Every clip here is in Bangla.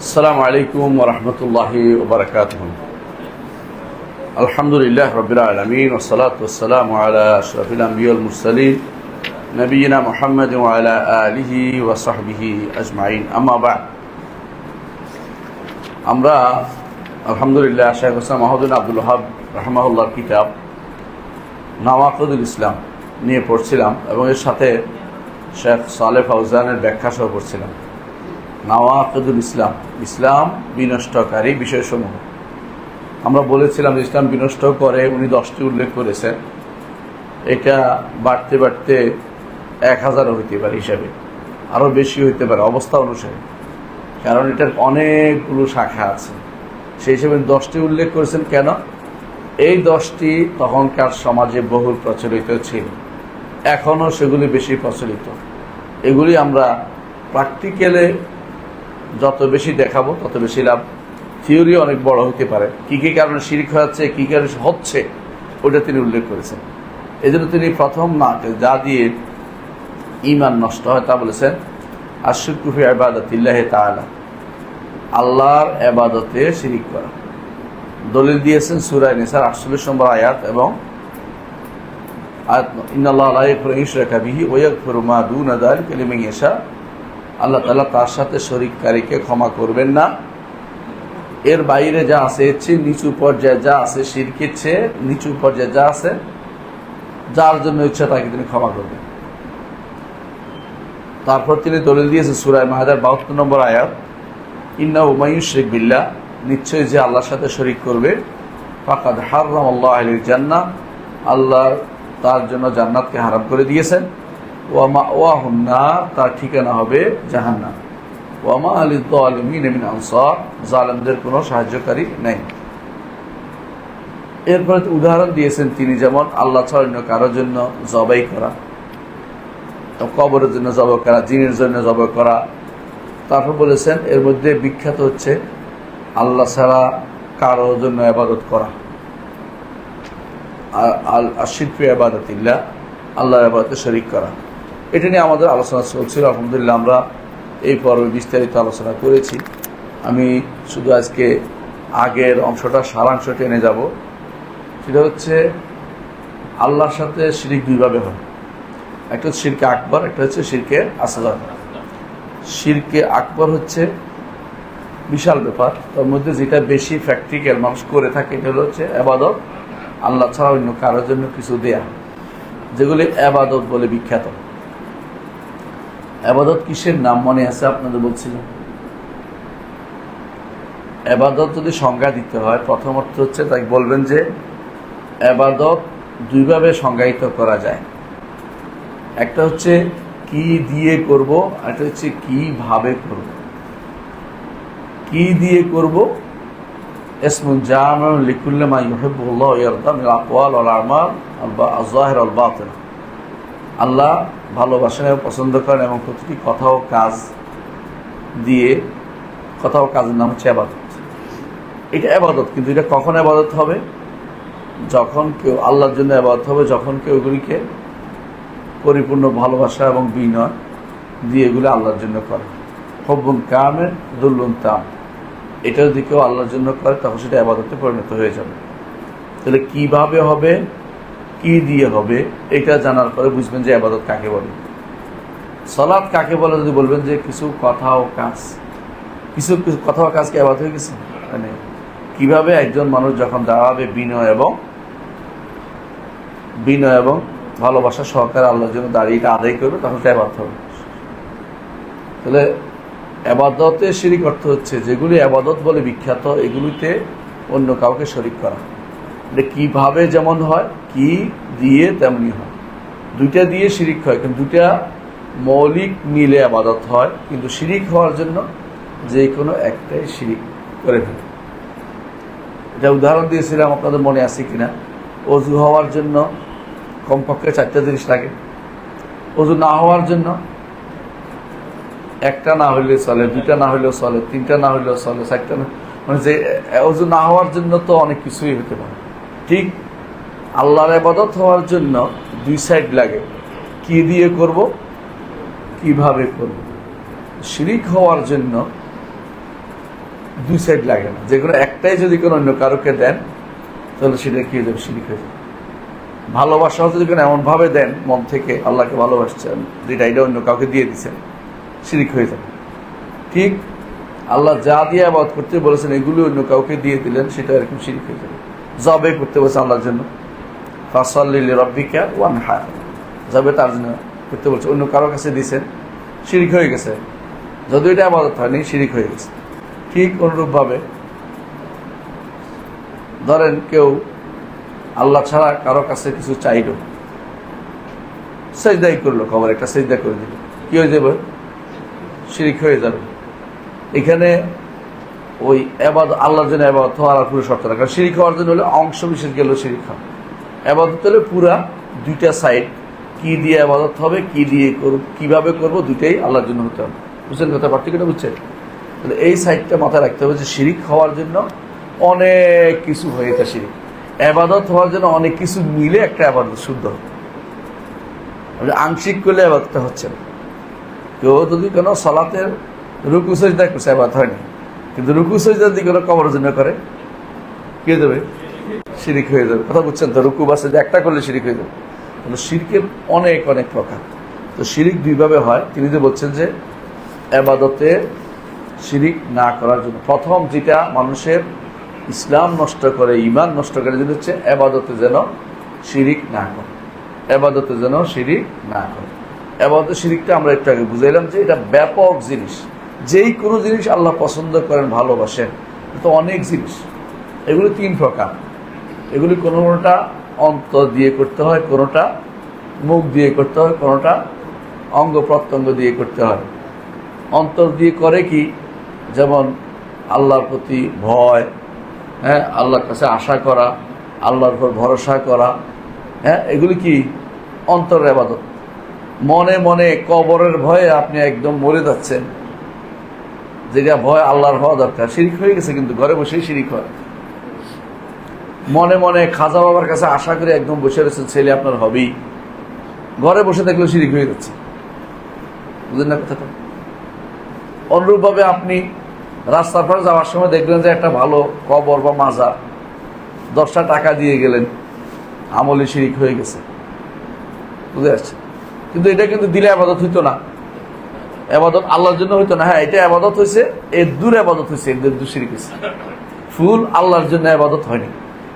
আসসালামু আলাইকুম ওয়া রাহমাতুল্লাহি ওয়া বারাকাতুহু। আলহামদুলিল্লাহ রাব্বিল আলামিন ওয়া সলাতু ওয়াস সালামু আলা আশরাফিল আমবিয়া ওয়াল মুরসালিন নবিয়িনা মুহাম্মাদ ওয়া আলা আলিহি ওয়া সাহবিহি আজমাইন। আম্মা বা'দ। আমরা আলহামদুলিল্লাহ শাইখ হোসেন মাহমুদ আব্দুল ওয়াহাব রাহমাহুল্লাহর কিতাব নাওয়াকিদুল ইসলাম নিয়ে পড়ছিলাম এবং এর সাথে শেখ সালেহ ফাউজানের ব্যাখ্যা সহ পড়ছিলাম। নাওয়াকিদুল ইসলাম, ইসলাম বিনষ্টকারী বিষয়সমূহ। আমরা বলেছিলাম ইসলাম বিনষ্ট করে উনি 10টি উল্লেখ করেছেন। এটা বাড়তে বাড়তে 1000ও হইতে পারে, হিসাবে আরও বেশি হইতে পারে অবস্থা অনুসারে, কারণ এটার অনেকগুলো শাখা আছে। সেই হিসেবে 10টি উল্লেখ করেছেন। কেন? এই 10টি তখনকার সমাজে বহুল প্রচলিত ছিল, এখনও সেগুলি বেশি প্রচলিত। এগুলি আমরা প্র্যাকটিক্যালে যত বেশি দেখাবো তত বেশি লাভ। থিওরি অনেক বড় হতে পারে, কী কী কারণে শিরক হচ্ছে, কী কারণে হচ্ছে, ওটা তিনি উল্লেখ করেছেন। এই জন্য তিনি প্রথম না যা দিয়ে ঈমান নষ্ট হয় তা বলেছেন আশরিকু ফি ইবাদাতিল্লাহি তাআলা, আল্লাহর ইবাদতে শিরিক করা। দলিল দিয়েছেন সূরা নিসার 48 নম্বর আয়াত এবং ইন্নাল্লাহা লা ইয়াগফিরু আন ইউশরাকা বিহি ওয়া ইয়াগফিরু মা দুনা যালিকা লিমান ইয়াশা। আল্লাহ তাআলা তার সাথে শরীককারীকে ক্ষমা করবেন না, এর বাইরে যা আছে, এর চেয়ে নিচু পর্যায়ে যা আছে, শিরকের চেয়ে নিচু পর্যায়ে যা আছে, যার জন্য ইচ্ছা তাকে তিনি ক্ষমা করবেন। তারপর তিনি দলিল দিয়েছেন সূরা মাইদার 72 নম্বর আয়াত, ইন্নাহু মান ইউশরিক বিল্লাহ, নিশ্চয়ই যে আল্লাহর সাথে শরীক করবে, ফাকাদ হারামাল্লাহু আলাইহিল জান্নাহ, আল্লাহ তার জন্য জান্নাতকে হারাম করে দিয়েছেন। ওয়া মাওয়াহুন নার, তার ঠিকানা হবে জাহান্নাম। ওয়া মা লিয-যালিমিন মিন আনসার, জালেমদের কোনো সাহায্যকারী নেই। এরপরে উদাহরণ দিয়েছেন তিনি, যেমন আল্লাহ ছাড়া অন্য কারোর জন্য জবাই করা, কবরের জন্য জবাই করা, জিনের জন্য জবাই করা। তারপর বলেছেন এর মধ্যে বিখ্যাত হচ্ছে আল্লাহ ছাড়া কারোর জন্য ইবাদত করা, আশরিকু ফি ইবাদাতিল্লাহ, আল্লাহর ইবাদতে শরীক করা। এটা নিয়ে আমাদের আলোচনা চলছিল। আলহামদুলিল্লাহ আমরা এই পর্বে বিস্তারিত আলোচনা করেছি। আমি শুধু আজকে আগের অংশটা সারাংশ টেনে যাব। সেটা হচ্ছে আল্লাহর সাথে শিরিক দুইভাবে হয়, একটা হচ্ছে শিরকে আকবর, একটা হচ্ছে শিরকে আসগর। শিরকে আকবর হচ্ছে বিশাল ব্যাপার, তার মধ্যে যেটা বেশি প্র্যাকটিক্যাল মানুষ করে থাকে এটা হচ্ছে ইবাদত, আল্লাহ ছাড়া অন্য কারোর জন্য কিছু দেয়া, যেগুলি ইবাদত বলে বিখ্যাত। ইবাদত কিসের নাম মনে আছে আপনাদের? বলছিলাম ইবাদত যদি সংজ্ঞা দিতে হয়, প্রথম অর্থ হচ্ছে তাই বলবেন যে ইবাদত দুইভাবে সংজ্ঞায়িত করা যায়। একটা হচ্ছে কি দিয়ে করব, একটা হচ্ছে কিভাবে করব। কি দিয়ে করব ইসমুন জামিউন লিকুল্লি মা ইউহিব্বুল্লাহু ওয়া ইয়ারদা মিনাল আকওয়াল ওয়াল আমাল আয-যাহির ওয়াল বাতিন। আল্লাহ ভালোবাসেন এবং পছন্দ করেন এবং প্রতিটি কথা ও কাজ দিয়ে, কথা ও কাজের নাম হচ্ছে ইবাদত। এটা ইবাদত, কিন্তু এটা কখন ইবাদত হবে? যখন কেউ আল্লাহর জন্য ইবাদত হবে, যখন কেউ এগুলিকে পরিপূর্ণ ভালোবাসা এবং বিনয় দিয়ে এগুলো আল্লাহর জন্য করে। হুব্বুন কামিল দুল্লুন তাম, এটা যদি কেউ আল্লাহর জন্য করে তখন সেটা ইবাদতে পরিণত হয়ে যাবে। তাহলে কিভাবে হবে, কি দিয়ে হবে, এটা জানার পরে বুঝবেন যে ইবাদত কাকে বলে। সালাত কাকে বলে যদি বলবেন যে কিছু কথা ও কাজ, কিছু কথা ও কাজকে ইবাদত হয়ে গেছে। মানে কিভাবে একজন মানুষ যখন দাঁড়াবে বিনয় এবং ভালোবাসা সহকারে আল্লাহর জন্য দাঁড়িয়ে এটা আদায় করবে, তখন সেটা ইবাদত হবে। তাহলে ইবাদতে শিরিক অর্থ হচ্ছে যেগুলি ইবাদত বলে বিখ্যাত, এগুলিতে অন্য কাউকে শরীক করা। এটা কিভাবে যেমন হয়, কি দিয়ে তেমনি হয়। দুইটা দিয়ে শিরিক হয়, কিন্তু দুইটা মৌলিক মিলে ইবাদত হয়, কিন্তু শিরিক হওয়ার জন্য যে কোনো একটাই শিরিক করে ফেলে। এটা উদাহরণ দিয়েছিলাম, আপনাদের মনে আছে কিনা? অজু হওয়ার জন্য কমপক্ষে 4টা জিনিস লাগে। অজু না হওয়ার জন্য একটা না হইলে চলে, 2টা না হইলেও চলে, 3টা না হইলেও চলে, 4টা না, মানে যে অজু না হওয়ার জন্য তো অনেক কিছুই হতে পারে। ঠিক আল্লাহর ইবাদত হওয়ার জন্য 2 সাইড লাগে, কি দিয়ে করব, কিভাবে করব। শিরিক হওয়ার জন্য দুই সাইড লাগে না, যে কোনো একটাই যদি কোনো অন্য কারোকে দেন তাহলে সেটা কি হয়ে যাবে, শিরিক হয়ে যাবে। ভালোবাসাও যদি কোনো এমনভাবে দেন মন থেকে আল্লাহকে ভালোবাসছেন, যেটা এটা অন্য কাউকে দিয়ে দিচ্ছেন, শিরিক হয়ে যাবে। ঠিক আল্লাহ যা দিয়ে ইবাদত করতে বলেছেন এগুলো অন্য কাউকে দিয়ে দিলেন, সেটা এরকম শিরিক হয়ে যাবে। জবে করতে বলছে আল্লাহর জন্য, ফাসাল্লি লিরাব্বিকা ওয়ানহার, জবে তার জন্য করতে বলছে, অন্য কারোর কাছে দিয়েছেন, শিরিক হয়ে গেছে। যদিও এটা ইবাদত হয়নি, শিরিক হয়ে গেছে। ঠিক অনুরূপভাবে ধরেন কেউ আল্লাহ ছাড়া কারো কাছে কিছু চাইল, সেজদাই করলো, খবর একটা সেজদা করে দিল, কি হয়ে যাবে, শিরিক হয়ে যাবে। এখানে ওই ইবাদত আল্লাহর জন্য ইবাদত হওয়ার আর পুরো শর্ত না, কারণ শিরিক হওয়ার জন্য হলে অংশ বিশেষ গেল শিরিক হয়। ইবাদত হলে পুরা দুইটা সাইড, কি দিয়ে ইবাদত হবে, কি দিয়ে করব, কিভাবে করব, দুইটাই আল্লাহর জন্য হতে হবে। বুঝছেন কথা, পার্থক্যটা বুঝছেন? তাহলে এই সাইডটা মাথায় রাখতে হবে যে শিরিক হওয়ার জন্য অনেক কিছু হয়ে যায়, শিরিক ইবাদত হওয়ার জন্য অনেক কিছু মিলে একটা ইবাদত শুদ্ধ হবে। আংশিক করলে ইবাদতটা হচ্ছে না। কেউ যদি কোনো সালাতের রুকু সাজদা করছে, ইবাদত হয়নি, কিন্তু রুকু সাজদা যদি কোনো কবরের জন্য করে, কি হয়ে যাবে, শিরিক হয়ে যাবে। কথা বুঝছেন তো? রুকু বা সাজদা একটা করলে শিরিক হয়ে যাবে। তাহলে শিরকের অনেক অনেক প্রকার। তো শিরিক দুইভাবে হয়। তিনি যে বলছেন যে ইবাদতে শিরিক না করার জন্য প্রথম যেটা মানুষের ইসলাম নষ্ট করে, ঈমান নষ্ট করে, যেটা হচ্ছে ইবাদতে যেন শিরিক না করে, ইবাদতে যেন শিরিক না করে। ইবাদতে শিরিকটা আমরা একটু আগে বুঝাইলাম যে এটা ব্যাপক জিনিস। যেই কোনো জিনিস আল্লাহ পছন্দ করেন, ভালোবাসেন, তো অনেক জিনিস। এগুলি তিন প্রকার। এগুলি কোনোটা অন্তর দিয়ে করতে হয়, কোনোটা মুখ দিয়ে করতে হয়, কোনোটা অঙ্গ প্রত্যঙ্গ দিয়ে করতে হয়। অন্তর দিয়ে করে কি, যেমন আল্লাহর প্রতি ভয়, হ্যাঁ, আল্লাহর কাছে আশা করা, আল্লাহর উপর ভরসা করা, হ্যাঁ, এগুলি কি অন্তরের ইবাদত। মনে মনে কবরের ভয়ে আপনি একদম মরে যাচ্ছেন, যেটা ভয় আল্লাহর হওয়া দরকার, শিরিক হয়ে গেছে, কিন্তু ঘরে বসেই শিরিক হয়। মনে মনে খাজা বাবার কাছে আশা করে একদম বসে রয়েছেন, ছেলে আপনার হবেই, ঘরে বসে থাকলেও শিরিক হয়ে যাচ্ছে। বুঝলেন না কথাটা? অনুরূপভাবে আপনি রাস্তার পর যাওয়ার সময় দেখলেন যে একটা ভালো কবর বা মাজার, 10টা টাকা দিয়ে গেলেন, আমলে শিরিক হয়ে গেছে। বুঝতে পারছেন? কিন্তু এটা কিন্তু দিলে ইবাদত হইতো না, ইবাদত আল্লাহর জন্য হইতো না। হ্যাঁ, এটা ইবাদত হয়েছে, এর দূর ইবাদত হয়েছে, এর দূর শিরিক হয়েছে। ফুল আল্লাহর জন্য ইবাদত হয়নি।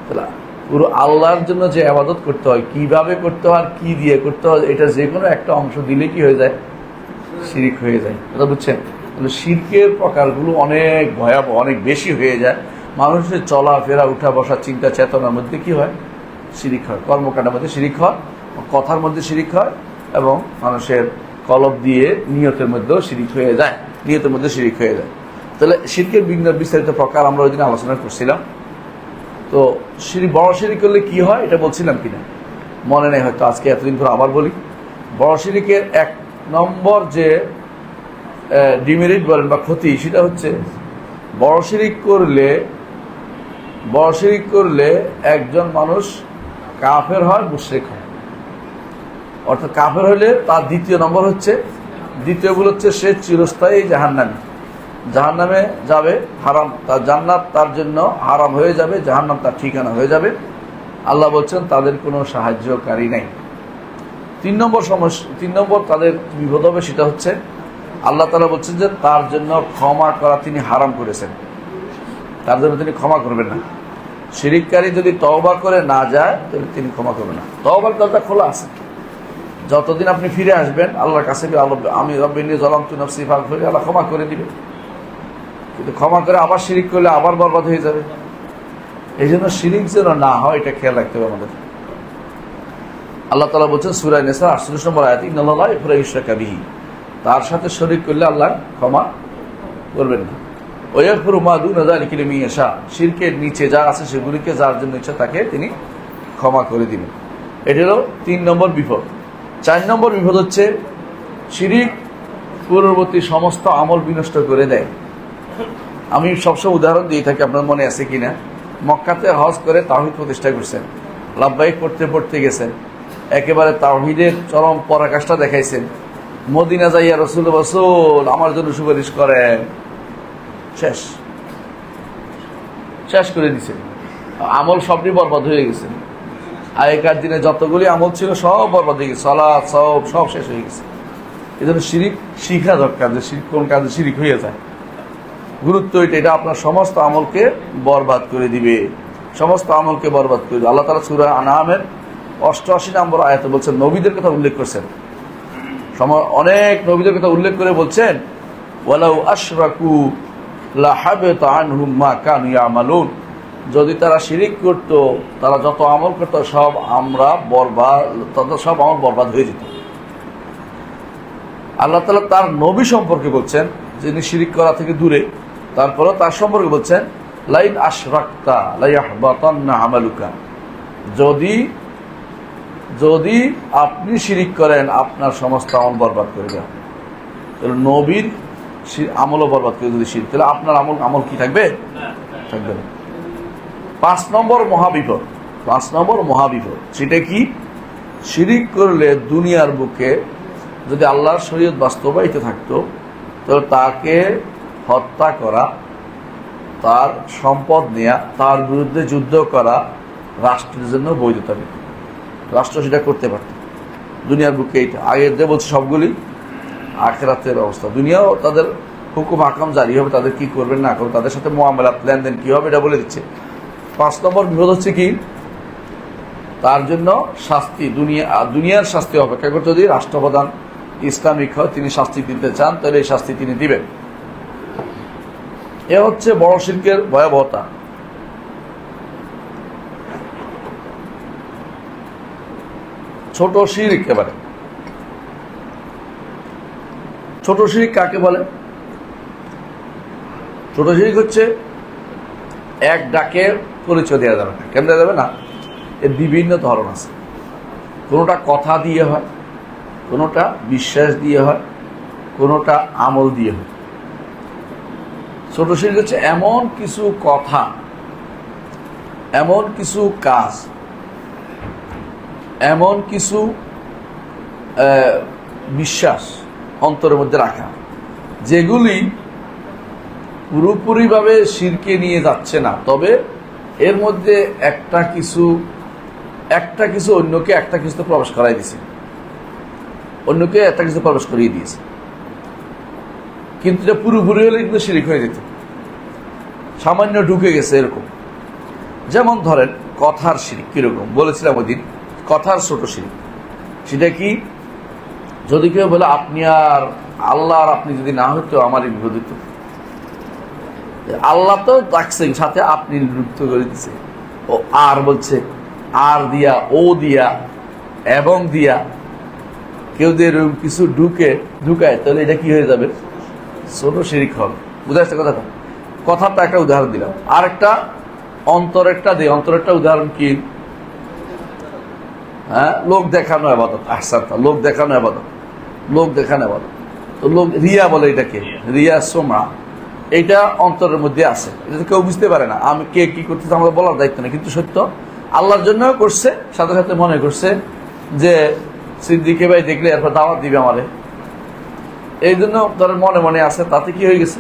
তাহলে পুরো আল্লাহর জন্য যে ইবাদত করতে হয়, কিভাবে করতে হয়, কি দিয়ে করতে হয়, এটা যে কোনো একটা অংশ দিলে কি হয়ে যায়, শিরিক হয়ে যায়। কথা বুঝছেন? তাহলে শিরকের প্রকারগুলো অনেক ভয়াবহ, অনেক বেশি হয়ে যায়। মানুষের চলাফেরা, উঠা বসা, চিন্তা চেতনার মধ্যে কি হয়, শিরিক হয়। কর্মকাণ্ডের মধ্যে শিরিক হয়, কথার মধ্যে শিরিক হয়, এবং মানুষের কলব দিয়ে নিয়তের মধ্যেও শিরিক হয়ে যায়, নিয়তের মধ্যে শিরিক হয়ে যায়। তাহলে শিরকের বিস্তারিত প্রকার আমরা ওই দিন আলোচনা করছিলাম। তো শিরিক, বড় শিরিক করলে কি হয় এটা বলছিলাম কিনা মনে নেই, হয়তো আজকে এতদিন পর আবার বলি। বড় শিরিকের 1 নম্বর যে ডিমেরিট বলেন বা ক্ষতি, সেটা হচ্ছে বড় শিরিক করলে একজন মানুষ কাফের হয়, মুশরিক হয়। অর্থাৎ কাফের হলে তার দ্বিতীয় নম্বর হচ্ছে, দ্বিতীয়গুলো হচ্ছে সে চিরস্থায়ী জাহান্নামে যাবে, হারাম, তার জান্নাত তার জন্য হারাম হয়ে যাবে, জাহান্নাম তার ঠিকানা হয়ে যাবে। আল্লাহ বলছেন তাদের কোনো সাহায্যকারী নাই। 3 নম্বর তাদের বিপদ হবে, সেটা হচ্ছে আল্লাহ তাআলা বলছেন যে তার জন্য ক্ষমা করা তিনি হারাম করেছেন, তার জন্য তিনি ক্ষমা করবেন না। শিরিককারী যদি তওবা করে না যায় তাহলে তিনি ক্ষমা করবেন না। তওবার দরজা খোলা আছে, যতদিন আপনি ফিরে আসবেন আল্লাহর কাছে, আমি রব্বিনী যালামতু নাফসি ফাগফির, আল্লাহ ক্ষমা করে দিবে। কিন্তু ক্ষমা করে আবার শিরিক করলে আবার বরবাদ হয়ে যাবে। এই জন্য শিরিক যেন না হয় এটা খেয়াল রাখতে হবে আমাদের। আল্লাহ তাআলা বলছেন সূরা নিসা 48 নম্বর আয়াতে, ইন্নাল্লাহা লা ইয়াগফিরু ইউশরাকা বিহি, তার সাথে শরীক করলে আল্লাহ ক্ষমা করবেন না। ওয়া ইয়াগফিরু মা দুনা যালিকা লিমান ইয়াশা, শিরকের নিচে যা আছে সেগুলিকে যার জন্য ইচ্ছা তাকে তিনি ক্ষমা করে দিবেন। এটা হলো 3 নম্বর বিপদ। 4 নম্বর বিপদ হচ্ছে শিরিক পূর্ববর্তী সমস্ত আমল বিনষ্ট করে দেয়। আমি সবসময় উদাহরণ দিয়ে থাকি, আপনার মনে আছে কিনা, মক্কাতে হজ করে তাওহীদ প্রতিষ্ঠা করছেন, লাব্বাইক পড়তে গেছেন, একেবারে তাওহীদের চরম পরাকাষ্ঠা দেখাইছেন। মদিনা যাইয়া রাসূল আমার জন্য সুপারিশ করেন, শেষ। শেষ করে দিছে, আমল সবই বরবাদ হয়ে গেছে। আগেকার দিনে যতগুলি আমল ছিল সব বরবাদ হয়ে গেছে, সালাত সব শেষ হয়ে গেছে। এই জন্য শিরিক শিখা দরকার, যে কোন কাজে শিরিক হয়ে যায়। গুরুত্ব এটা আপনার সমস্ত আমলকে বরবাদ করে দিবে, সমস্ত আমলকে বরবাদ করে দিবে। আল্লাহ তাআলা সূরা আনআমের 88 নম্বর আয়াতে বলছেন, নবীদের কথা উল্লেখ করছেন, অনেক নবীদের কথা উল্লেখ করে বলছেন, ওয়ালাউ আশরাকু লাহাবিতা আনহুম মা কানু ইয়ামালুন, যদি তারা শিরিক করত, তারা যত আমল করত সব সব আমল বরবাদ হয়ে যেত। আল্লাহ তাআলা তার নবী সম্পর্কে বলছেন, যিনি শিরিক করা থেকে দূরে, তারপরে তার সম্পর্কে বলছেন, লাইন আশরাকতা লায়াহবাতান্না আমালুকা, যদি আপনি শিরিক করেন আপনার সমস্ত আমল বরবাদ করে দেওয়া। তাহলে নবীর আমলও বরবাদ করে যদি শিরিক, তাহলে আপনার আমল কি থাকবে? থাকবে না। 5 নম্বর মহাবিপদ, সেটা কি? শিরিক করলে দুনিয়ার বুকে যদি আল্লাহর শরীয়ত বাস্তবায়িত থাকতো, তাহলে তাকে হত্যা করা, তার সম্পদ নেয়া, তার বিরুদ্ধে যুদ্ধ করা রাষ্ট্রের জন্য বৈধতা নেই। রাষ্ট্র সেটা করতে পারত দুনিয়ার বুকে। এইটা আগে যে বলছে সবগুলি আখিরাতের অবস্থা। দুনিয়াও তাদের হুকুম আকাম জারি হবে, তাদের কি করবেন না করবে, তাদের সাথে মুআমালাত লেনদেন কি হবে এটা বলে দিচ্ছে। 5 নম্বর বিপদ হচ্ছে কি? তার জন্য শাস্তি, দুনিয়ার শাস্তি অপেক্ষা করতে, যদি রাষ্ট্রপ্রধান ইসলামিক হয়, তিনি শাস্তি দিতে চান, তাহলে এই শাস্তি তিনি দিবেন। এ হচ্ছে বড় শিরকের ভয়াবহতা। ছোট শিরক, একেবারে ছোট শিরক কাকে বলে? ছোট শিরক হচ্ছে এক ডাকে পরিচয় দেওয়া যাবে না। কেন দেওয়া যাবে না? এর বিভিন্ন ধরন আছে। কোনোটা কথা দিয়ে হয়, কোনোটা বিশ্বাস দিয়ে হয়, কোনোটা আমল দিয়ে হয়। ছোট শিরক হচ্ছে এমন কিছু কথা, এমন কিছু কাজ, এমন কিছু বিশ্বাস অন্তরের মধ্যে রাখা, যেগুলি পুরোপুরিভাবে শিরকে নিয়ে যাচ্ছে না, তবে এর মধ্যে একটা কিছু অন্যকে একটা কিছুতে প্রবেশ করাই দিয়েছে, অন্যকে একটা কিছু প্রবেশ করিয়ে দিয়েছে। কিন্তু এটা পুরোপুরি হলে কিন্তু শিরক হয়ে যেত, সামান্য ঢুকে গেছে এরকম। যেমন ধরেন কথার শিরক। কিরকম বলেছিলাম ওই দিন, কথার ছোট শিরক। সেটা কি? যদি কেউ বলে আপনি আর আল্লাহ আর আপনি যদি না হতো আমারই বিপদ হতো। আল্লাহ তো ডাকছেন, সাথে আপনি যুক্ত করে দিচ্ছে। ও আর বলছে, আর দিয়া, ও দিয়া, এবং দিয়া, কেউ দিয়ে কিছু ঢুকায়, তাহলে এটা কি হয়ে যাবে? ছোট শিরক হবে। বুঝা যাচ্ছে কথাটা? কথাটা একটা উদাহরণ দিলাম। আর একটা অন্তরেরটা দিই। অন্তরেরটা উদাহরণ কি? হ্যাঁ, লোক দেখানো ইবাদত। আহসানতা, লোক দেখানো ইবাদত, লোক দেখানো ইবাদত। তো লোক রিয়া বলে এটাকে, রিয়া সোমা। এইটা অন্তরের মধ্যে আছে, এটা কেউ বুঝতে পারে না। আমি কে কি করতেছে আমাদের বলার দায়িত্ব নেই, কিন্তু সত্য আল্লাহর জন্য করছে। সাথে সাথে মনে করছে যে সিদ্দিকে ভাই দেখলে এরপর দাওয়াত দিবে আমারে, এই জন্য ধরেন মনে মনে আছে। তাতে কি হয়ে গেছে?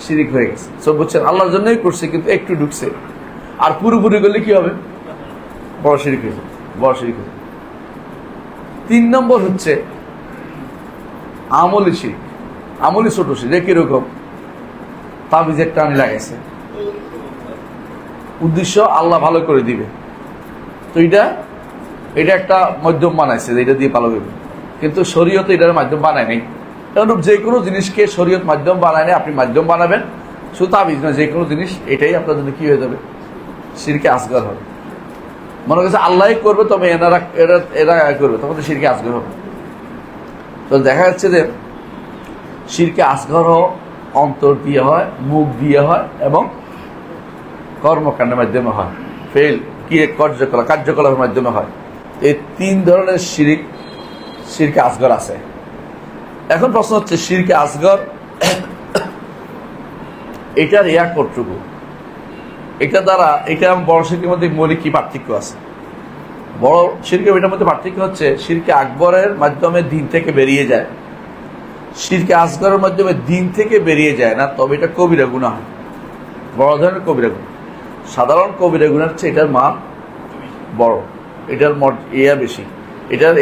শিরিক হয়ে গেছে। সব বুঝছেন, আল্লাহর জন্যই করছে, কিন্তু একটু ঢুকছে। আর পুরোপুরি করলে কি হবে? বড় শিরিক হয়ে যাবে, বড় শিরিক হয়ে যাবে। 3 নম্বর হচ্ছে আমলি শিরক, আমলি ছোট শিরক। কিরকম? তাবিজের টান লাগাইছে, উদ্দেশ্য আল্লাহ ভালো করে দিবে। তো এটা একটা মাধ্যম বানাইছে, এটা দিয়ে ভালো করবে, কিন্তু শরীয়ত এটার মাধ্যম বানায় নাই। কারণ যে কোনো জিনিসকে শরীয়ত মাধ্যম বানায় নাই, আপনি মাধ্যম বানাবেন। শুধু তাবিজ নয়, যে কোনো জিনিস, এটাই আপনার জন্য কি হয়ে যাবে? শিরকে আসগর হবে। মনে করছে আল্লাহ করবে, তবে এরা করবে, তখন তো শিরকে আসগর হবে। তো দেখা যাচ্ছে যে শিরকে আসগর অন্তর দিয়ে হয়, মুখ দিয়ে হয়, এবং কর্মকাণ্ডের মাধ্যমে হয়, কার্যকলাপের মাধ্যমে হয়। এই 3 ধরনের শিরকে আসগর আছে। এখন প্রশ্ন হচ্ছে, শিরকে আসগর এটার কতটুকু? এটা বড় শিরকের মধ্যে মৌলিক কি পার্থক্য আছে? বড় শিরকের এটার মধ্যে পার্থক্য হচ্ছে, শিরকে আকবরের মাধ্যমে দিন থেকে বেরিয়ে যায়, শিরকে আসগরের মাধ্যমে দিন থেকে বেরিয়ে যায় না, তবে এটা কবিরা গুনাহ হয়। বড় ধরনের কবিরা গুনাহ। সাধারণ কবিরা গুনার চেয়ে এটার মান বড়, এটার বেশি, এটার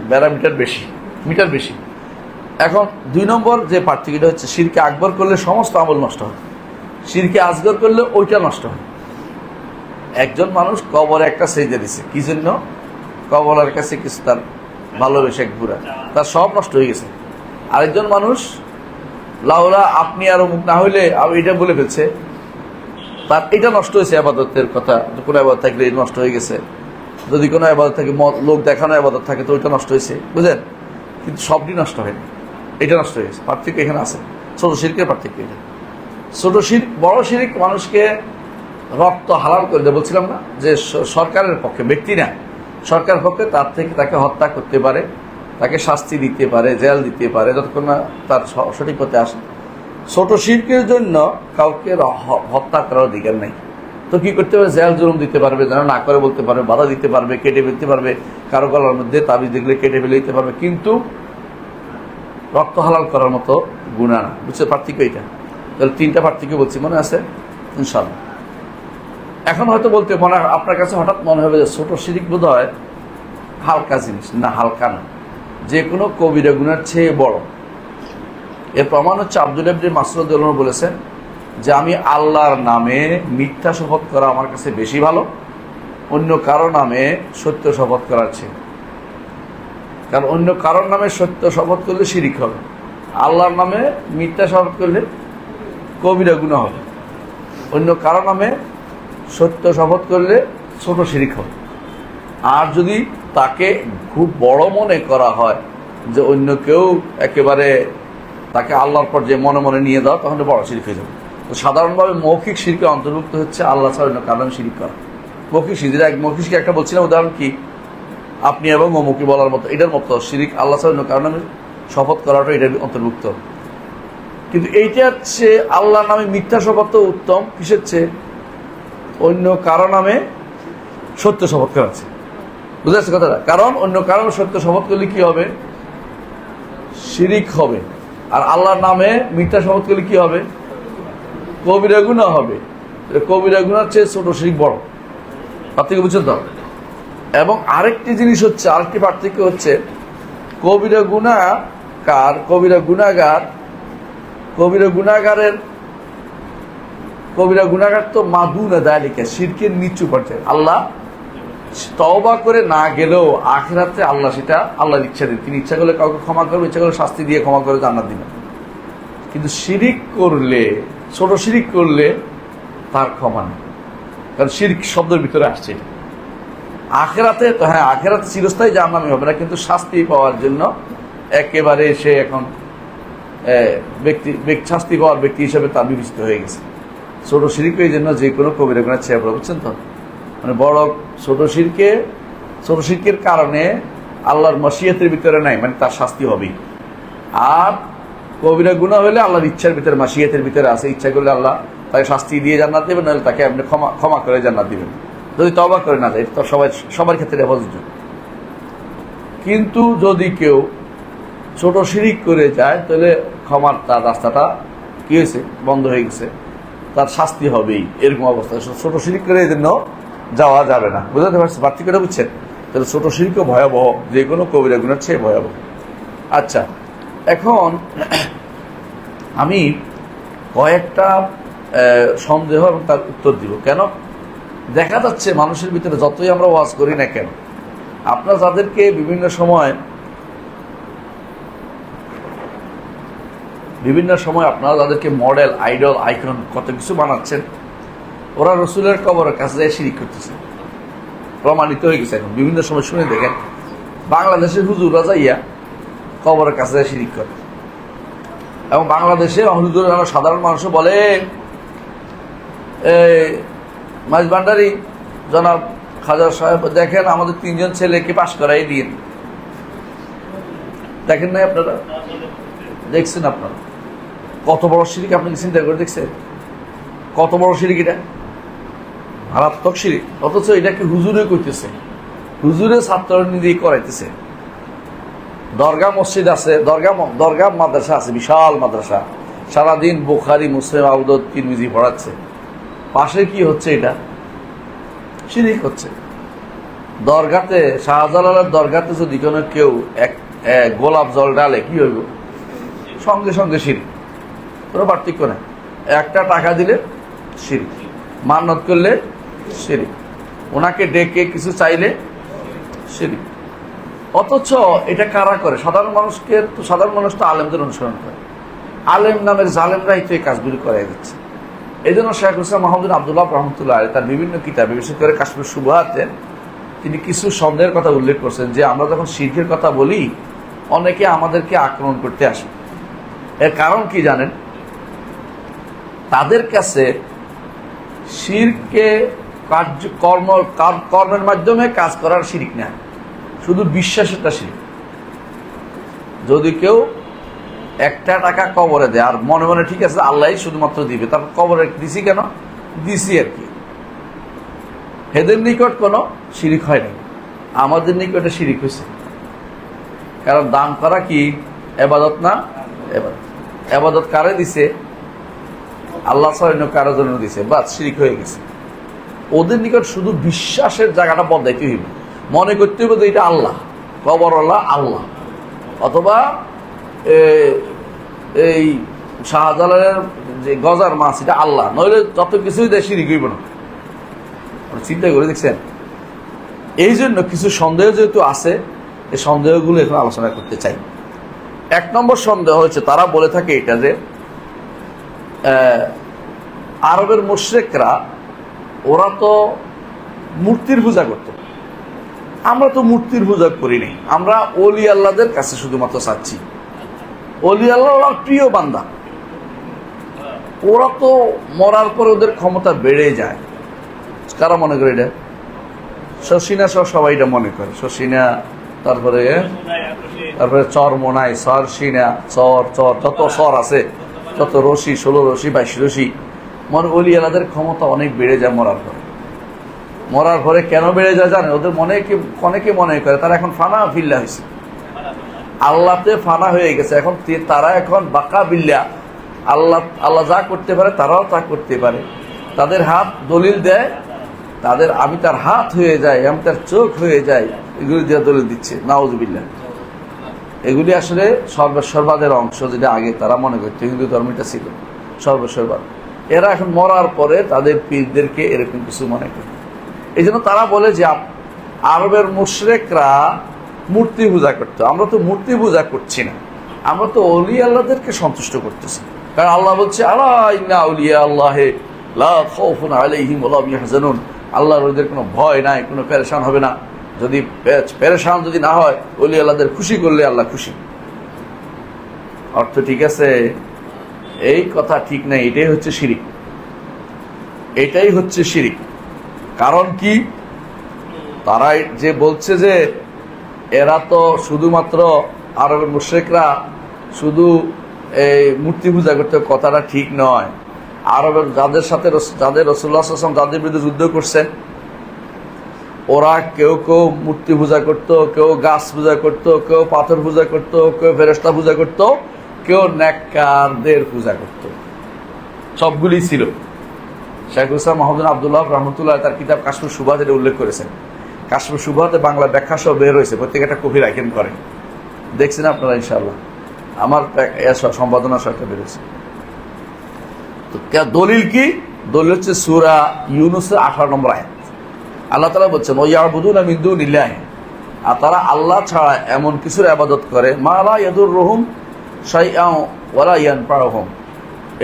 প্যারামিটার বেশি, মিটার বেশি। এখন 2 নম্বর যে পার্থক্যটা হচ্ছে, শিরকে আকবর করলে সমস্ত আমল নষ্ট হয়, শিরকে আসগর করলে ওইটা নষ্ট হয়। একজন মানুষ কবরে একটা সেজদা দিছে, কি জন্য? কবরের কাছে কিছু তার ভালোবেসে ঘুরা, তার সব নষ্ট হয়ে গেছে। আরেকজন মানুষ লাউলা আপনি আর অমুক না হইলে এটা বলে ফেলছে, তার এটা নষ্ট হয়েছে। আবাদতের কথা, কোনো আবাদত থাকলে নষ্ট হয়ে গেছে, যদি কোনো আবাদত থাকে, লোক দেখানো আবাদত থাকে, তো ওইটা নষ্ট হয়েছে, বুঝলেন? কিন্তু সবটি নষ্ট হয়নি, এটা নষ্ট হয়ে গেছে। পার্থক্য এখানে আছে, ছোট শিরকের পার্থক্য এটা। ছোট শিরক, বড় শিরক মানুষকে রক্ত হালাল করে দেয়, বলছিলাম না যে সরকারের পক্ষে, ব্যক্তি না, সরকারের পক্ষে তার থেকে তাকে হত্যা করতে পারে, তাকে শাস্তি দিতে পারে, জেল দিতে পারে, যতক্ষণ না তার সঠিক পথে আসে। ছোট শিরকের জন্য কাউকে হত্যা করার অধিকার নেই। তো কি করতে পারে? জেল জুলুম দিতে পারবে, যেন না করে বলতে পারবে, বাধা দিতে পারবে, কেটে ফেলতে পারবে, কারো গলার মধ্যে তাবিজ দেখলে কেটে ফেলে দিতে পারবে, কিন্তু রক্ত হালাল করার মতো গুনাহ না। বুঝছে পার্থক্য এটা? তাহলে 3টা পার্থক্য বলছি, মনে আছে ইনশাআল্লাহ? এখন হয়তো বলতে আপনার কাছে হঠাৎ মনে হবে যে ছোট শিরক বোধ হয় হালকা জিনিস। না, হালকা না, যে কোনো কবিরা গুনার চেয়ে বড়। এর প্রমাণ হচ্ছে আব্দুল্লাহ ইবনে মাসউদ রাদিয়াল্লাহু আনহু বলেছেন যে আমি আল্লাহর নামে মিথ্যা শপথ করা আমার কাছে বেশি ভালো অন্য কারো নামে সত্য শপথ করার চেয়ে। কারণ অন্য কারোর নামে সত্য শপথ করলে শিরক হবে, আল্লাহর নামে মিথ্যা শপথ করলে কবিরা গুনাহ হবে। অন্য কারো নামে সত্য শপথ করলে ছোট শিরক হবে। আর যদি তাকে খুব বড় মনে করা হয় যে অন্য কেউ একেবারে তাকে আল্লাহর পর যে মনে মনে নিয়ে দাও, তখন বড় শিরক হয়ে যাবে। তো সাধারণভাবে মৌখিক শিরকের অন্তর্ভুক্ত হচ্ছে আল্লাহ ছাড়া অন্য কারণ শিরক করা। মৌখিক শিরক, মৌখিক শিরক একটা বলছিলাম উদাহরণ কি, আপনি এবং অমুকি বলার মতো, এটার মতো শিরক। আল্লাহ ছাড়া অন্য কারণে শপথ করাটা এটার অন্তর্ভুক্ত। কিন্তু এইটা হচ্ছে আল্লাহর নামে মিথ্যা শপথ তো উত্তম, কিসের চেয়ে? অন্য কারো নামে সত্য শপথ করা আছে। বুঝতে পারছে কথাটা? কারণ অন্য কারো সত্য শপথ করলে কি হবে? শিরক হবে। আর আল্লাহর নামে মিথ্যা শপথ করলে কি হবে? কবিরা গুনাহ হবে। কবিরা গুনার চেয়ে ছোট শিরক বড়। পার্থক্য বুঝছেন তো? এবং আরেকটি জিনিস হচ্ছে, আরেকটি পার্থক্য হচ্ছে, কবিরা গুনাহগার তো মাদুনা যালিকা, শিরকের নিচু পর্যায়ে। আল্লাহ তওবা করে না গেলেও আখিরাতে আল্লাহ সেটা আল্লাহর ইচ্ছা দেন, তিনি ইচ্ছা করলে কাউকে ক্ষমা করবে, ইচ্ছা করলে শাস্তি দিয়ে ক্ষমা করে জান্নাত দিবেন। কিন্তু শিরক করলে, ছোট শিরক করলে তার ক্ষমা নেই, কারণ শিরক শব্দের ভিতরে আসছে। আখিরাতে তো হ্যাঁ, আখিরাতে চিরস্থায়ী জাহান্নামী হবে না, কিন্তু শাস্তি পাওয়ার জন্য একেবারে সে এখন শাস্তি পাওয়ার ব্যক্তি হিসেবে তার বিবেচিত হয়ে গেছে। ছোট শিরক এই জন্য যে কোনো কবিরা গুনাহ চেয়ে বড়, বুঝছেন তো? মানে বড় ছোট শিরকের কারণে আল্লাহর মশিয়াতের ভিতরে নাই, মানে তার শাস্তি হবেই। আর কবিরা গুনাহ হলে আল্লাহর ইচ্ছার ভিতরে, মশিয়াতের ভিতরে আছে, ইচ্ছা করলে আল্লাহ তাকে শাস্তি দিয়ে জান্নাত দেবেন, নাহলে তাকে আপনি ক্ষমা করে জান্নাত দিবেন, যদি তওবা করে না যায়। তো সবার ক্ষেত্রে প্রযোজ্য। কিন্তু যদি কেউ ছোট শিরক করে যায়, তাহলে ক্ষমার তার রাস্তাটা কি হয়েছে? বন্ধ হয়ে গেছে, তার শাস্তি হবেই। এরকম অবস্থা ছোট শিরক করে এই জন্য যাওয়া যাবে না। বুঝতে পারছেন পার্থক্যটা? বুঝছেন? তাহলে ছোট শিরকও ভয়াবহ, যে কোনো কবিরা গুনার চেয়ে ভয়াবহ। আচ্ছা, এখন আমি কয়েকটা সন্দেহ এবং তার উত্তর দিব। কেন? দেখা যাচ্ছে মানুষের ভিতরে যতই আমরা ওয়াজ করি না কেন, আপনারা যাদেরকে বিভিন্ন সময় আপনারা যাদেরকে মডেল, আইডল, আইকন কত কিছু বানাচ্ছেন, ওরা রসুলের কবরের কাছে যায় শিরক করতেছে, প্রমাণিত হয়ে গেছে। এখন বিভিন্ন সময় শুনে দেখেন বাংলাদেশের হুজুররা যাইয়া কবরের কাছে যায় শিরক করে। এবং বাংলাদেশে হুজুর সাধারণ মানুষও বলে, মাইজ ভান্ডারী জনাব খাজা সাহেব, দেখেন আমাদের 3জন ছেলেকে পাশ করাই দিন। দেখেন নাই আপনারা? দেখছেন আপনারা? কত বড় শিরক আপনি চিন্তা করে দেখছেন? কত বড় শিরক এটা? মারাত্মক শিরক। অথচ এটাকে হুজুরে করতেছে, হুজুরে ছাত্র নিজেই করাইতেছে। দরগা মসজিদ আছে, দরগা মাদ্রাসা আছে, বিশাল মাদ্রাসা, সারাদিন বুখারী, মুসলিম, আবু দাউদ, তিরমিজি পড়াচ্ছে। পাশে কি হচ্ছে? এটা শিরিক হচ্ছে। দরগাতে, শাহজালালের দরগাতে যদি কোনো কেউ এক গোলাপ জল ডালে কি হইব? সঙ্গে সঙ্গে শিরিক, কোনো পার্থক্য নেই। একটা টাকা দিলে শিরিক, মান্নত করলে শিরিক, ওনাকে ডেকে কিছু চাইলে শিরিক। অথচ এটা কারা করে? সাধারণ মানুষকে। তো সাধারণ মানুষ তো আলেমদের অনুসরণ করে, আলেম নামের জালেমরাই তো এই কাজগুলি করে যাচ্ছে। এই জন্য শেখ হুসেন মাহমুদ আবদুল্লাহ রহমতুল্লাহ তার বিভিন্ন কিতাবে, বিশেষ করে কাশ্মীর সুবহাতে, তিনি কিছু সন্দেহের কথা উল্লেখ করছেন যে আমরা যখন শিরকের কথা বলি অনেকে আমাদেরকে আক্রমণ করতে আসে। এর কারণ কি জানেন? তাদের কাছে শিরকে কর্মের মাধ্যমে কাজ করার শিরিক না, শুধু বিশ্বাসেরটা শিরিক। যদি কেউ একটা টাকা কবরে দেয় আর মনে মনে ঠিক আছে আল্লাহ শুধুমাত্র দিবে, তারপর কবরে দিছি কেন? দিছি আর কি। এদের নিকট কোনো শিরিক হয় না, আমাদের নিকটে শিরিক হয়েছে। কারণ দান করা কি ইবাদত না? ইবাদত কারে দিছে? আল্লাহ ছাড়া কারোর জন্য দিছে, বাস শিরিক হয়ে গেছে। ওদের নিকট শুধু বিশ্বাসের জায়গাটা বদলাইতে হইবে, মনে করতে হইবে যে এটা আল্লাহ, কবরওয়ালা আল্লাহ, অথবা এই শাহজালালের যে গজার মাছ এটা আল্লাহ, নইলে যত কিছুই দেয় শিরিক হইব না। চিন্তা করে দেখছেন? এই জন্য কিছু সন্দেহ যেহেতু আছে, এই সন্দেহগুলো এখন আলোচনা করতে চাই। এক নম্বর সন্দেহ হচ্ছে, তারা বলে থাকে এটা যে আরবের মুশরিকরা ওরা তো মূর্তির পূজা করত, আমরা তো মূর্তির পূজা করি নাই, আমরা ওলি আল্লাহদের কাছে শুধুমাত্র চাচ্ছি। ওলি আল্লাহ ওরা প্রিয় বান্দা, ওরা তো মরার পর ওদের ক্ষমতা বেড়ে যায়। কারা মনে করে এটা? শশিনা সহ সবাই এটা মনে করে। শশিনা, তারপরে চরমোনাই, সরসিনা, চর যত সর আছে, যত রশি, 16 রশি 22 রশি, মনে ওলি আল্লাহদের ক্ষমতা অনেক বেড়ে যায় মরার পরে। মরার পরে কেন বেড়ে যায় জানে? ওদের অনেকে মনে করে তারা এখন ফানা ফিল্লা হয়েছে, আল্লাহতে ফানা হয়ে গেছে। এখন তারা এখন বাকা বিল্লা, আল্লাহ যা করতে পারে তারাও তা করতে পারে। তাদের হাত দলিল দেয়, তাদের আমি তার হাত হয়ে যাই, আমি তার চোখ হয়ে যাই, এগুলি দিয়ে দলিল দিচ্ছে। নাউজুবিল্লাহ। এগুলি আসলে সর্বসর্বাদের অংশ, যেটা আগে তারা মনে করতো হিন্দু ধর্মটা ছিল সর্বসর্বাদ। এরা এখন মরার পরে তাদের পীরদেরকে এরকম কিছু মনে করে। এই জন্য তারা বলে যে আরবের মুশরিকরা মূর্তি পূজা করতো, আমরা তো মূর্তি পূজা করছি না, আমরা তো ওলি আল্লাহদেরকে সন্তুষ্ট করতেছি। কারণ আল্লাহ বলছে আলা ইন্না আউলিয়া আল্লাহে লা খাউফুন আলাইহিম ওয়া লা হুম ইয়াহজানুন, আল্লাহর ওদের কোনো ভয় নাই, কোনো পেরেশান হবে না। যদি পেরেশান যদি না হয়, ওলি আল্লাহদের খুশি করলে আল্লাহ খুশি। অর্থ ঠিক আছে? এই কথা ঠিক নাই, এটাই হচ্ছে শিরিক, এটাই হচ্ছে শিরিক। কারণ কি? তারা যে বলছে যে এরা তো শুধুমাত্র আরবের মুশরিকরা শুধু এই মূর্তি পূজা করতে, কথাটা ঠিক নয়। আরবের যাদের সাথে যাদের রাসূলুল্লাহ সাল্লাল্লাহু আলাইহি ওয়াসাল্লাম যাদের বিরুদ্ধে যুদ্ধ করছেন, ওরা কেউ কেউ মূর্তি পূজা করত, কেউ গাছ পূজা করত, কেউ পাথর পূজা করত, কেউ ফেরেশতা পূজা করত, কেউ নেককারদের পূজা করত, সবগুলি ছিল। শেখ হুসেন মাহমুদ আবদুল্লাহ রহমতুল্লাহ তার কিতাব কাশ্মীর সুবহাত এটা উল্লেখ করেছেন। কাশ্মীর সুবহাতে বাংলা ব্যাখ্যা সহ বের হয়েছে, প্রত্যেক একটা কপি রাখেন করেন, দেখছেন আপনারা ইনশাআল্লাহ। আমার সম্পাদনা সরকার বেরোছে। তো দলিল কি? দলিল হচ্ছে সূরা ইউনূসের 18 নম্বর আয়াত। আল্লাহ তাআলা বলছেন ওয়ায়াবুদুনা মিন দুনিল্লাহি, আর তারা আল্লাহ ছাড়া এমন কিছুর ইবাদত করে মা লা ইয়াদুররুহুম শাইআন ওয়া লা ইয়ানফাউহুম,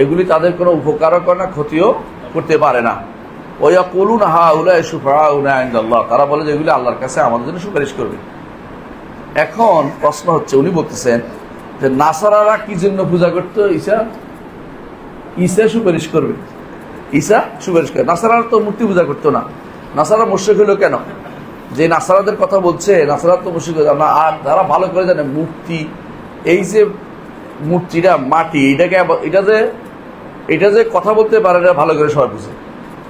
এগুলি তাদের কোনো উপকারও করে না, ক্ষতিও করতে পারে না। ওয়ায়াকুলুনা হাউলাই শুফাআউনা ইনদাল্লাহ, তারা বলে যে এগুলি আল্লাহর কাছে আমাদের জন্য সুপারিশ করবে। এখন প্রশ্ন হচ্ছে, উনি বলতেছেন যে নাসারারা কি জন্য পূজা করতো? ঈসা সুপারিশ করবে, ঈসা সুপারিশ করে। নাসারারা তো মূর্তি পূজা করতো না। নাসারা মুশরিক হলো কেন? যে নাসারাদের কথা বলছে, নাসারা তো মুশরিক হলো না। আর তারা ভালো করে জানে মূর্তি, এই যে মূর্তিটা মাটি, এটা যে কথা বলতে পারে না, ভালো করে সবাই বুঝে।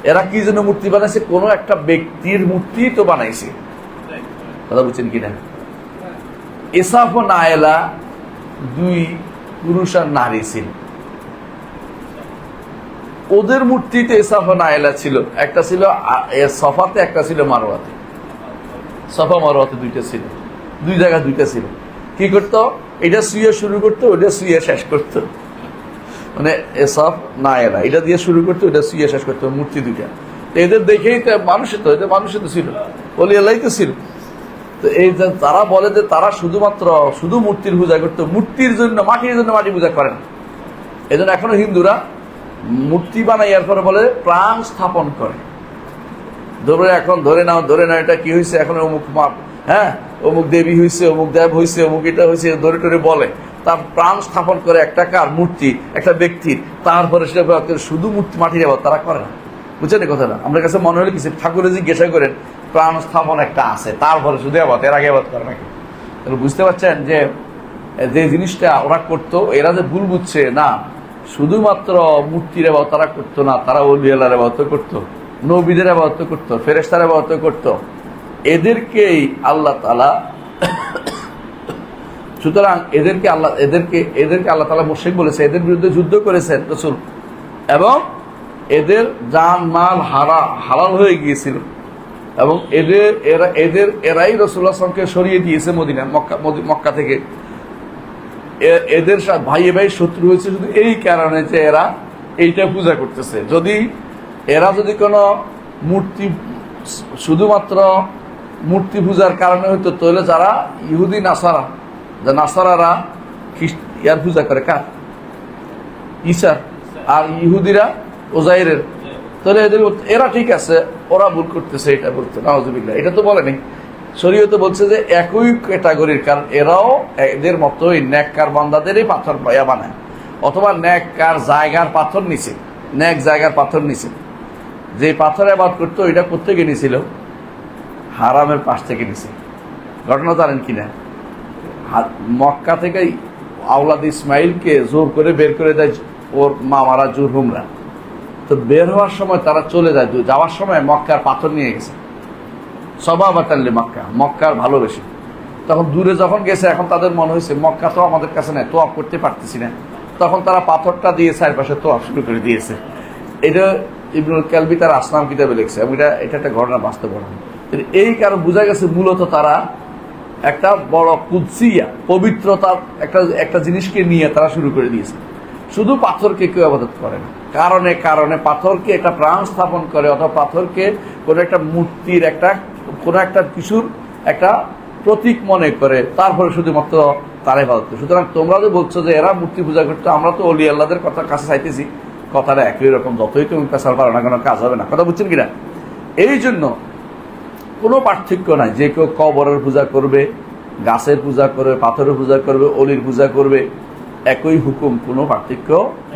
এরা কি জন্য মূর্তি বানাইছে? কোনো একটা ব্যক্তির মূর্তি তো বানাইছে, কথা বুঝছেন কিনা? ইসাফ ও নায়েলা 2 পুরুষ আর নারী ছিল। ওদের মূর্তিতে সাফা নাইলা ছিল, একটা ছিল সফাতে, একটা ছিল মারওয়াতে। সফা মারওয়াতে দুইটা ছিল, দুই জায়গায় দুইটা ছিল। কি করতো? এটা শুয়ে শুরু করতো, ওইটা শুয়ে শেষ করতো। মানে এসব নাইলা এটা দিয়ে শুরু করতো, ওইটা শুয়ে শেষ করতো, মূর্তি দুইটা। এদের দেখেই তো মানুষের তো, এদের মানুষের তো ছিল, ওলি আল্লাহ তো ছিল। তো এই যে তারা বলে যে তারা শুধু মূর্তির পূজা করতো, মূর্তির জন্য, মাটির জন্য মাটি পূজা করে না। এই জন্য এখনো হিন্দুরা মূর্তি বানাইয়ার পরে বলে প্রাণ স্থাপন করে। ধরে নাও এটা কি হয়েছে, এখন অমুক হ্যাঁ অমুক দেবী হয়েছে, অমুক দেব হয়েছে, অমুক এটা হয়েছে, ধরে টরে বলে, তার প্রাণ স্থাপন করে একটা কার মূর্তি, একটা ব্যক্তির, তারপরে সেটা শুধু মূর্তি মাটির আবার তারা করে না। বুঝছেন এই কথাটা? আমার কাছে মনে হলে কিছু ঠাকুরে জিজ্ঞাসা করেন, প্রাণ স্থাপন একটা আছে, তারপরে শুধু আবাদ, এর আগে আবাদ করে নাকি? বুঝতে পারছেন যে যে জিনিসটা ওরা করতো, এরা যে ভুল বুঝছে না, শুধুমাত্র মূর্তির আবাদত তারা করতো না, তারা ওলি আল্লাহর আবাদত করতো, নবীদের আবাদত করতো, ফেরেশতার আবাদত করতো। এদেরকেই আল্লাহ তাআলা সুতরাং এদেরকে আল্লাহ তাআলা মুশরিক বলেছে, এদের বিরুদ্ধে যুদ্ধ করেছেন রাসূল, এবং এদের জান মাল হালাল হয়ে গিয়েছিল, এবং এরাই রাসূলুল্লাহ সাল্লাল্লাহু আলাইহি ওয়াসাল্লামকে সরিয়ে দিয়েছে মক্কা থেকে। এদের সাথে ভাই শত্রু হয়েছে শুধু এই কারণে যে এরা এইটা পূজা করতেছে। এরা যদি কোনো মূর্তি শুধুমাত্র মূর্তি পূজার কারণে হইতো, তাহলে যারা ইহুদি নাসারারা ইয়ার পূজা করে, কার? ঈসার, আর ইহুদিরা ওজাইরের, তাহলে এরা ঠিক আছে, ওরা ভুল করতেছে, এটা বলতে নাউজুবিল্লাহ। এটা তো বলেনি, শরীয়ত বলছে যে একই ক্যাটাগরির, কারণ এরাও এদের মতোই নেককার বান্দাদেরই পাথর বানায়, অথবা নেককার জায়গার পাথর নিছে, নেক জায়গার পাথর নিছে। যে পাথরে আবাদ করতো, এটা কোত্থেকে নিছিল? হারামের পাশ থেকে নিছে। ঘটনা জানেন কিনা? মক্কা থেকে আওলাদ ইসমাইলকে জোর করে বের করে দেয় ওর মামারা জুরহুমরা। তো বের হওয়ার সময় তারা চলে যায়, যাওয়ার সময় মক্কার পাথর নিয়ে গেছে, সবাবাতাল্লি মক্কার ভালোবেসে। তখন দূরে যখন গেছে, এখন তাদের মনে হয়েছে মক্কা তো আমাদের কাছে নেই, তোয়াফ করতে পারতেছি না, তখন তারা পাথরটা দিয়ে চারপাশে তোয়াফ শুরু করে দিয়েছে। এটা ইবনুল কালবি তার আসনাম কিতাবে লিখছে, এবং এটা একটা ঘটনা, বাস্তব ঘটনা। এই কারণ বোঝা গেছে মূলত তারা একটা বড় কুদসিয়া, পবিত্রতার একটা জিনিসকে নিয়ে তারা শুরু করে দিয়েছে। শুধু পাথরকে কেউ ইবাদত করে না, কারণে কারণে পাথরকে একটা প্রাণ স্থাপন করে, অথবা পাথরকে কোনো একটা মূর্তির কোনো একটা কিছুর একটা প্রতীক মনে করে, তারপরে শুধুমাত্র তারাই ইবাদত করে। সুতরাং তোমরা যে বলছো যে এরা মূর্তি পূজা করতো, আমরা তো ওলি আল্লাহদের কথা কাছে চাইতেছি, কথাটা একই রকম, যতই তুমি পেশাল পারো না, কোনো কাজ হবে না। কথা বুঝছেন কিনা? এই জন্য কোনো পার্থক্য নাই, যে কেউ কবরের পূজা করবে, গাছের পূজা করবে, পাথরের পূজা করবে, অলির পূজা করবে, একই হুকুম, কোনো পার্থক্য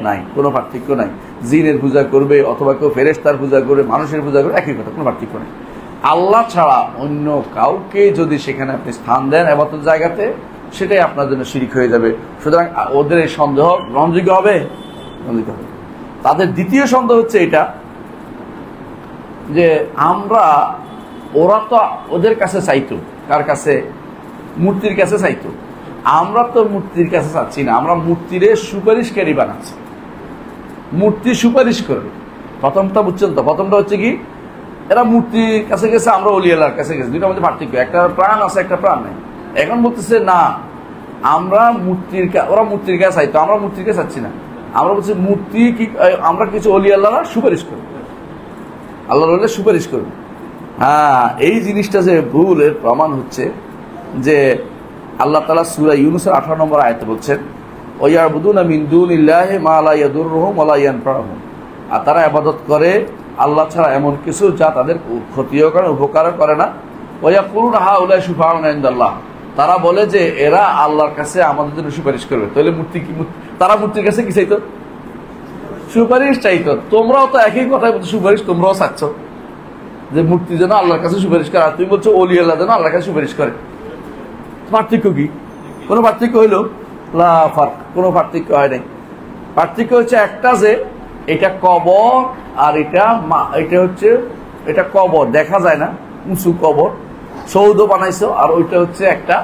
নাই, কোনো পার্থক্য নাই। জিনের পূজা করবে, অথবা কেউ ফেরেশতার পূজা করবে, মানুষের পূজা করবে, একই কথা, কোনো পার্থক্য নেই। আল্লাহ ছাড়া অন্য কাউকে যদি সেখানে আপনি স্থান দেন ইবাদতের জায়গাতে, সেটাই আপনার জন্য শিরক হয়ে যাবে। সুতরাং ওদের এই সন্দেহ গ্রহণযোগ্য হবে? তাদের দ্বিতীয় সন্দেহ হচ্ছে এটা যে ওরা তো ওদের কাছে চাইতো, কার কাছে? মূর্তির কাছে চাইতো। আমরা তো মূর্তির কাছে চাচ্ছি না, আমরা মূর্তির সুপারিশকারী বানাচ্ছি, মূর্তি সুপারিশ করবে। প্রথমটা বুঝছেন তো? প্রথমটা হচ্ছে কি, এরা মূর্তির কাছে গেছে, আমরা ওলি আল্লাহর কাছে গেছি, দুইটার মধ্যে পার্থক্য, একটা প্রাণ আছে, একটা প্রাণ নেই। এখন বলতেছে না, ওরা মূর্তির কাছে চাইতো, আমরা মূর্তির কাছে চাচ্ছি না, আমরা বলছি মূর্তি কি, আমরা কিছু ওলি আল্লাহরা সুপারিশ করবো, আল্লাহ সুপারিশ করবো। হ্যাঁ, এই জিনিসটা যে ভুল, এর প্রমাণ হচ্ছে যে আল্লাহ তাআলা সূরা ইউনূসের 18 নম্বর আয়াতে বলছেন, ওয়ায়াবুদুনা মিন দুনিল্লাহি মা লা ইয়াদুররুহুম ওয়া লা ইয়ানফাউহুম, আর তারা ইবাদত করে আল্লাহ ছাড়া এমন কিছু যা তাদের ক্ষতিও করে, উপকারও করে না। ওয়ায়াকুলুনা হাউলাই শুফাউনা ইনদাল্লাহ, তারা বলে যে এরা আল্লাহর কাছে আমাদের জন্য সুপারিশ করবে। তাহলে তারা মূর্তির কাছে কি চাইতো? সুপারিশ চাইতো। তোমরাও তো একই কথাই বলছো, সুপারিশ তোমরাও চাচ্ছ যে মূর্তি যেন আল্লাহর কাছে সুপারিশ করে, আর তুমি বলছো ওলি আল্লাহ যেন আল্লাহর কাছে সুপারিশ করে। পার্থক্য কি? কোনো পার্থক্য হইল? লা ফারক, কোনো পার্থক্য হয় নাই। পার্থক্য হচ্ছে একটা, যে এটা কবর, আর এটা কবর দেখা যায় না, উঁচু কবর, সৌধ বানাইছো, আর ওইটা হচ্ছে একটা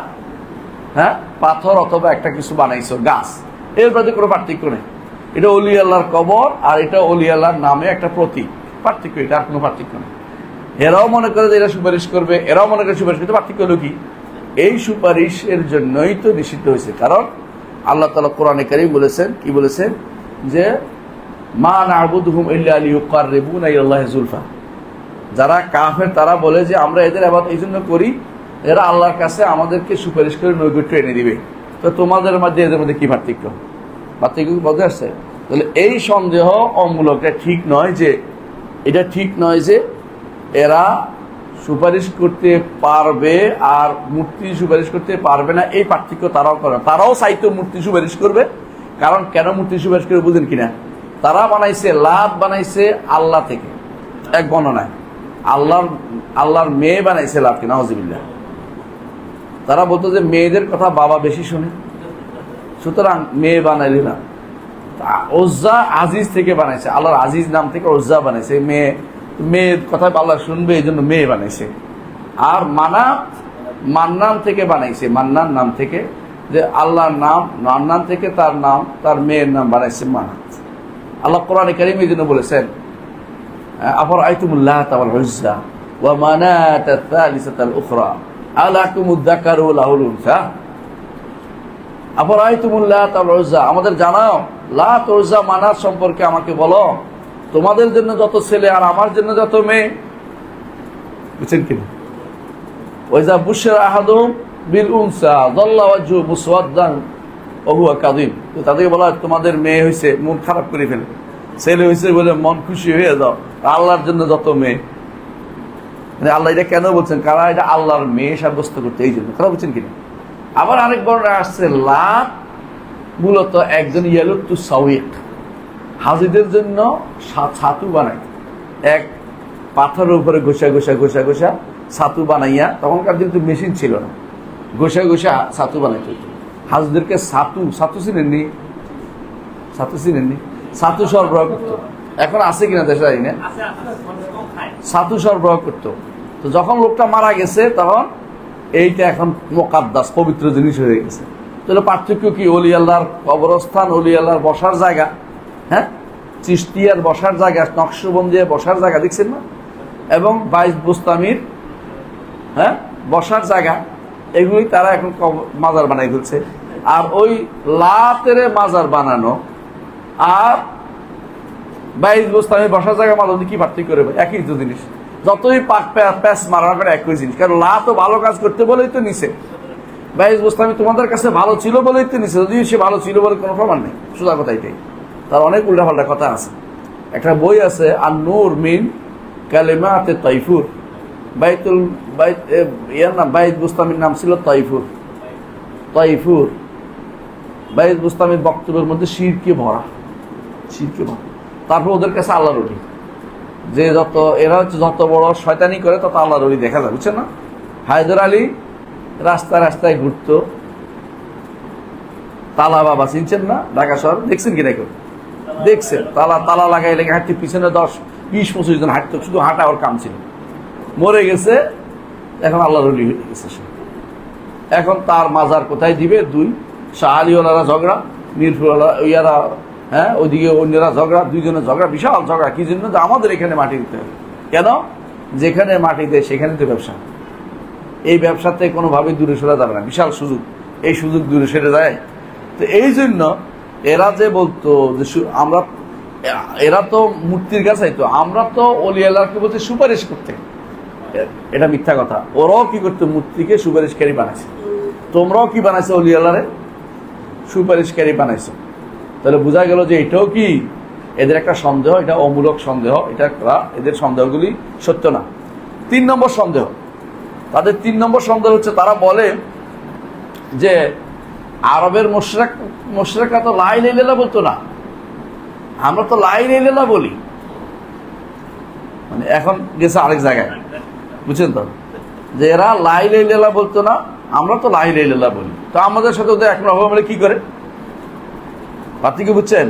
পাথর অথবা একটা কিছু বানাইছো, গাছ। এর মধ্যে কোনো পার্থক্য নেই। এটা অলি আল্লাহর কবর আর এটা অলি আল্লাহর নামে একটা প্রতীক, পার্থক্য, এটা আর কোনো পার্থক্য নেই। এরাও মনে করে যে এরা সুপারিশ করবে, এরাও মনে করে সুপারিশ করতে, পার্থক্য হলো কি? এই সুপারিশের জন্যই তো নিষিদ্ধ হয়েছে। কারণ আল্লাহ তাআলা কোরআনে কারীম বলেছেন, কি বলেছেন? যে মা না'বুদুহুম ইল্লা লিয়ুকাররিবুনা ইলাল্লাহি যুলফা। যারা কাফের তারা বলে যে আমরা এদের ইবাদত এই জন্য করি, এরা আল্লাহর কাছে আমাদেরকে সুপারিশ করে নৈকট্য এনে দিবে। তো তোমাদের মধ্যে এদের মধ্যে কি পার্থক্য? পার্থক্য বোঝা আসছে? তাহলে এই সন্দেহ অমূলক, এটা ঠিক নয় যে, এটা ঠিক নয় যে এরা সুপারিশ করতে পারবে আর মূর্তি সুপারিশ করতে পারবে না, এই পার্থক্য তারাও করে। তারাও চাইতো মূর্তি সুপারিশ করবে। কারণ কেন মূর্তি সুপারিশ করে বুঝেন কিনা? তারা বানাইছে, লাত বানাইছে আল্লাহ থেকে, এক বর্ণনায় আল্লাহর মেয়ে বানাইছে লাতকে, নাউযুবিল্লাহ। তারা বলতো যে মেয়েদের কথা বাবা বেশি শুনে, সুতরাং মেয়ে বানাইলি না। উজ্জা আজিজ থেকে বানাইছে, আল্লাহর আজিজ নাম থেকে উজ্জা বানাইছে। মেয়ের কথা আল্লাহ শুনবে এই জন্য মেয়ে বানাইছে। আর মানাত মান্নান থেকে বানাইছে, মান্নান নাম থেকে, যে আল্লাহর নাম মান্নান থেকে তার নাম, তার মেয়ের নাম বানাইছে মানাত। আল্লাহ কোরআনে কারীমে এই জন্য বলেছেন আফরাআইতুমুল লাতা ওয়াল উজ্জা ওয়া মানাত আত-তালিসাতাল উখরা আলাকুমুদ যাকারু ওয়া লাহুল উনসা। আফরাআইতুমুল লাতা ওয়াল উজ্জা, আমাদের জানাও লাত উজ্জা মানাত সম্পর্কে আমাকে বলো, তোমাদের জন্য যত ছেলে আর আমার জন্য যত মেয়ে। বুঝছেন কিনা? ওয়াইজা বুশরা আহাদুহুম বিল উনসা যাল্লা ওয়াজহু মুসওয়াদ্দান ওয়া হুয়া কাযীম। তো তাদেরকে বলা তোমাদের মেয়ে হইছে, মন খারাপ করে ফেলে, ছেলে হইছে বলে মন খুশি হয়ে যাও, আল্লাহর জন্য যত মেয়ে। মানে আল্লাহ এটা কেন বলছেন? কারণ এটা আল্লাহর মেয়ে সাব্যস্ত করতে, এই জন্য। কথা বুঝছেন কিনা? আবার আরেক বর্ণনা আসছে লাত মূলত একজন ইয়ালুতু সাউইক, হাজিদের জন্য ছাতু বানায়, এক পাথরের উপরে ঘষা ঘষা ঘষা ঘষা ছাতু বানাইয়া, তখনকার দিন তো মেশিন ছিল না, ঘষা ঘষা ছাতু বানাইতে হতো হাজিদেরকে। ছাতু চিনেননি? ছাতু চিনেননি? ছাতু সরবরাহ করতো। এখন আছে কিনা দেশে জানি না, ছাতু সরবরাহ করতো। তো যখন লোকটা মারা গেছে তখন এইটা এখন মুকাদ্দাস, পবিত্র জিনিস হয়ে গেছে। তাহলে পার্থক্য কি? অলি আল্লাহর কবরস্থান, অলি আল্লাহর বসার জায়গা, হ্যাঁ, চিশতিয়ার বসার জায়গা, নকশবন্দিয়া বসার জায়গা, দেখছেন না? এবং বাইশ বুস্তামির, হ্যাঁ, বসার জায়গা, এগুলি তারা এখন মাজার বানাই ফেলছে। আর ওই লাতের মাজার বানানো আর বাইশ বুস্তামির বসার জায়গা মাজার কি পার্থক্য করবে? একই তো জিনিস, যতই প্যাস মারা করে একই জিনিস। কারণ লাতও ভালো কাজ করতে বলেই তো নিছে, বাইশ বুস্তামি তোমাদের কাছে ভালো ছিল বলেই তো নিছে, যদিও সে ভালো ছিল বলে কোনো প্রমাণ নেই। সোজা কথা এটাই। তার অনেক উল্টাপাল্টা কথা আছে। একটা বই আছে আন-নূর মিন কালিমাতে তাইফুর, ইয়ার নাম বাইত বুস্তামির নাম ছিল তাইফুর। বাইত বুস্তামির বক্তব্যের মধ্যে শিরকে ভরা। তারপর ওদের কাছে আল্লাহর ওলি, যে যত এরা হচ্ছে যত বড় শয়তানি করে তত আল্লাহর ওলি দেখা যায়, বুঝছেন না? হায়দার আলী রাস্তায় রাস্তায় ঘুরতো, তালা বাবা চিনছেন না? ঢাকা শহর দেখছেন কিনা কেউ? দেখছেন? তালা লাগাই লেগে হাঁটতে, পিছনে 10-20-25 জন হাঁটতো, শুধু হাঁটা ওর কাম ছিল। মরে গেছে, এখন আল্লাহর ওলি হয়ে গেছে সে। এখন তার মাজার কোথায় দিবে? 2 শাহ আলীওয়ালারা ঝগড়া, মিরপুরওয়ালা ইয়ারা, হ্যাঁ, ওইদিকে অন্যরা ঝগড়া, 2 জনের ঝগড়া, বিশাল ঝগড়া। কি জন্য? যে আমাদের এখানে মাটি দিতে হবে। কেন? যেখানে মাটি দেয় সেখানে তো ব্যবসা, এই ব্যবসাতে কোনোভাবেই দূরে সরে যাবে না, বিশাল সুযোগ, এই সুযোগ দূরে সরে যায়। তো এই জন্য এরা যে বলতো যে আমরা, এরা তো মূর্তির কাছে তো, আমরা তো অলি আল্লাহকে বলতে সুপারিশ করতে, এটা মিথ্যা কথা। ওরাও কি করতো? মূর্তিকে সুপারিশকারী বানাইছে। তোমরাও কি বানাইছো? অলি আল্লাহরে সুপারিশকারী বানাইছো। তাহলে বোঝা গেল যে এটাও কি এদের একটা সন্দেহ, এটা অমূলক সন্দেহ, এটা এদের সন্দেহগুলি সত্য না। 3 নম্বর সন্দেহ, তাদের 3 নম্বর সন্দেহ হচ্ছে তারা বলে যে আরবের মুশরিকরা তো লা ইলাহা ইল্লাল্লাহ বলতো না, আমরা তো লা ইলাহা ইল্লাল্লাহ বলি। মানে এখন গেছে আরেক জায়গায়, বুঝছেন তো? যে এরা লা ইলাহা ইল্লাল্লাহ বলতো না, আমরা তো লা ইলাহা ইল্লাল্লাহ বলি। তো আমাদের সাথে ওদের এক রকম হলে কি করে? আপনি কি বুঝছেন?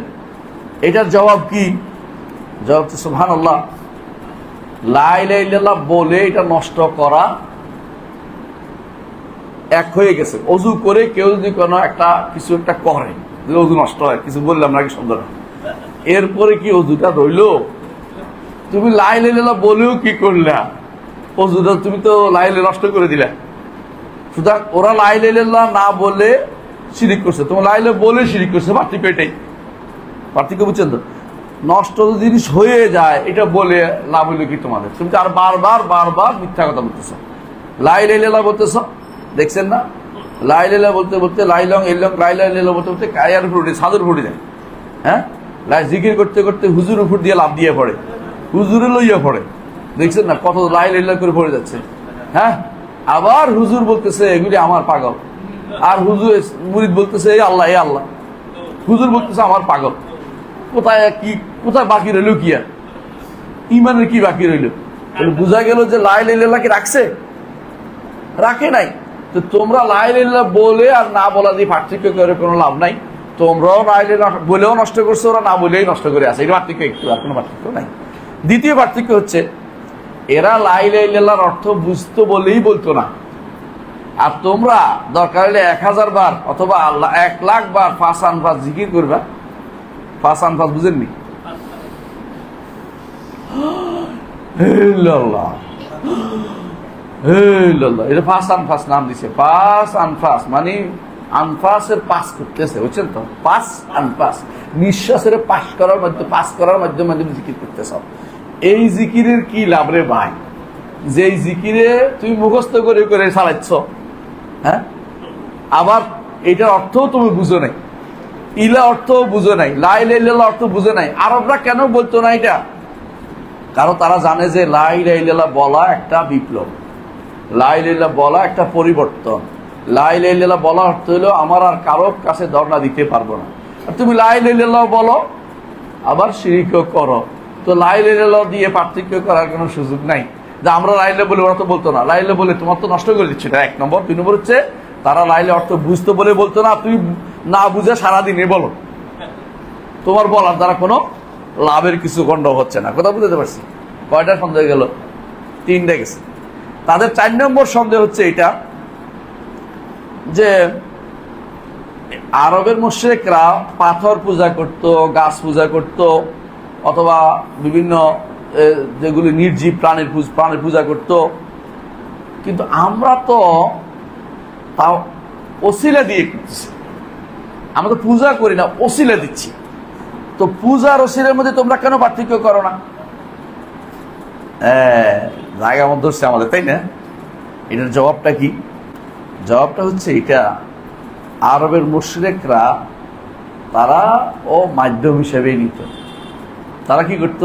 এটার জবাব কি? জবাব তো সুবহানাল্লাহ, লা ইলাহা ইল্লাল্লাহ বলে এটা নষ্ট করা এক হয়ে গেছে। অজু করে কেউ যদি কোনো একটা কিছু একটা করে, অজু নষ্ট হয়, কিছু বললাম নাকি সুন্দর, এরপরে কি অজুটা রইল? তুমি লা ইলাহা ইল্লাল্লাহ বলেও কি করলা? অজুটা তুমি তো লা ইলাহা নষ্ট করে দিলা। সুতরাং ওরা লা ইলাহা ইল্লাল্লাহ না বলে শিরিক করছে, তোমার লা ইলাহা বলে শিরিক করছে। পার্থক্য এটাই, পার্থক্য বুঝছেন তো? নষ্ট জিনিস হয়ে যায় এটা বলে লাভ হইল কি তোমাদের? তুমি তো আর বারবার বারবার মিথ্যা কথা বলতেছ। লা ইলাহা ইল্লাল্লাহ বলতেছ, দেখছেন না? লা ইলাহা ইল্লাল্লাহ বলতে বলতে লাইলং এলং লা ইলাহা ইল্লাল্লাহ বলতে বলতে কায়ার উপর উঠে, ছাদের উপর উঠে যায়। হ্যাঁ, জিকির করতে করতে হুজুর উপর দিয়ে লাভ দিয়ে পড়ে, হুজুরে লইয়া পড়ে। দেখছেন না কত লা ইলাহা ইল্লাল্লাহ করে পড়ে যাচ্ছে? হ্যাঁ, আবার হুজুর বলতেছে এগুলি আমার পাগল, আর হুজুর মুরিদ বলতেছে এই আল্লাহ, এই আল্লাহ। হুজুর বলতেছে আমার পাগল। কোথায় কি, কোথায় বাকি রইল? কি আর ইমানের কি বাকি রইল? বোঝা গেল যে লা ইলাহা ইল্লাল্লাহ কি রাখছে? রাখে নাই। তো তোমরা লা ইলাহা ইল্লাল্লাহ বলে আর না বলা দিয়ে পার্থক্য করে কোনো লাভ নাই। তোমরাও লা ইলাহা ইল্লাল্লাহ বলেও নষ্ট করছো, ওরা না বলেই নষ্ট করে আছে। এই পার্থক্য একটু, আর কোনো পার্থক্য নাই। দ্বিতীয় পার্থক্য হচ্ছে এরা লা ইলাহা ইল্লাল্লাহর অর্থ বুঝতো বলেই বলতো না, আর তোমরা দরকার হলে 1000 বার অথবা 1,00,000 বার ফাঁস আনফাস জিকির করবা। ফাঁস আনফাস বুঝেননি? এটা ফাঁস আনফাস নাম দিছে। ফাঁস আনফাস মানে আনফাসের পাস করতেছে, বুঝছেন তো? পাস আনফাস, নিঃশ্বাসের পাস করার মাধ্যমে, পাস করার মাধ্যমে জিকির করতেছ। এই জিকিরের কি লাভ রে ভাই? যে জিকিরে তুমি মুখস্থ করে করে চালাচ্ছ, হ্যাঁ, আবার এটার অর্থও তুমি বুঝো নাই, ইলা অর্থ বুঝো নাই, লা ইলাহা ইল্লাল্লাহ অর্থ বুঝো নাই। আরবরা কেন বলতো না এটা? কারণ তারা জানে যে লা ইলাহা ইল্লাল্লাহ বলা একটা বিপ্লব, লা ইলাহা ইল্লাল্লাহ বলা একটা পরিবর্তন। লা ইলাহা ইল্লাল্লাহ বলা অর্থ হলো আমার আর কারোর কাছে ধর্ণা দিতে পারবো না। আর তুমি লা ইলাহা ইল্লাল্লাহ বলো আবার শিরকও করো, তো লা ইলাহা ইল্লাল্লাহ দিয়ে পার্থক্য করার কোনো সুযোগ নাই। যে আমরা লা ইলাহা বলে, ওরা তো বলতো না। লা ইলাহা বলে তোমার তো নষ্ট করে দিচ্ছে, এটা 1 নম্বর। 2 নম্বর হচ্ছে তারা লা ইলাহা অর্থ বুঝতো বলে বলতো না। তুমি না বুঝে সারাদিনে বলো, তোমার বলার দ্বারা কোনো লাভের কিছু গন্ড হচ্ছে না। কথা বুঝতে পারছি? কয়টা সন্দেহ গেল? 3টা গেছে। তাদের 4 নম্বর সন্দেহ হচ্ছে এটা যে আরবের মুশরিকরা পাথর পূজা করত, গাছ পূজা করত, অথবা বিভিন্ন যেগুলি নির্জীব প্রাণীর পূজা করত। কিন্তু আমরা তো তাও ওসিলা দিয়ে করতেছি, আমরা তো পূজা করি না, ওসিলা দিচ্ছি। তো পূজার ওসিলার মধ্যে তোমরা কেন পার্থক্য করো না? জায়গা মধ্যে হচ্ছে আমাদের, তাই না? এটার জবাবটা কি? জবাবটা হচ্ছে এটা, আরবের মুশরিকরা তারা মাধ্যম হিসেবেই নিত। তারা কি করত?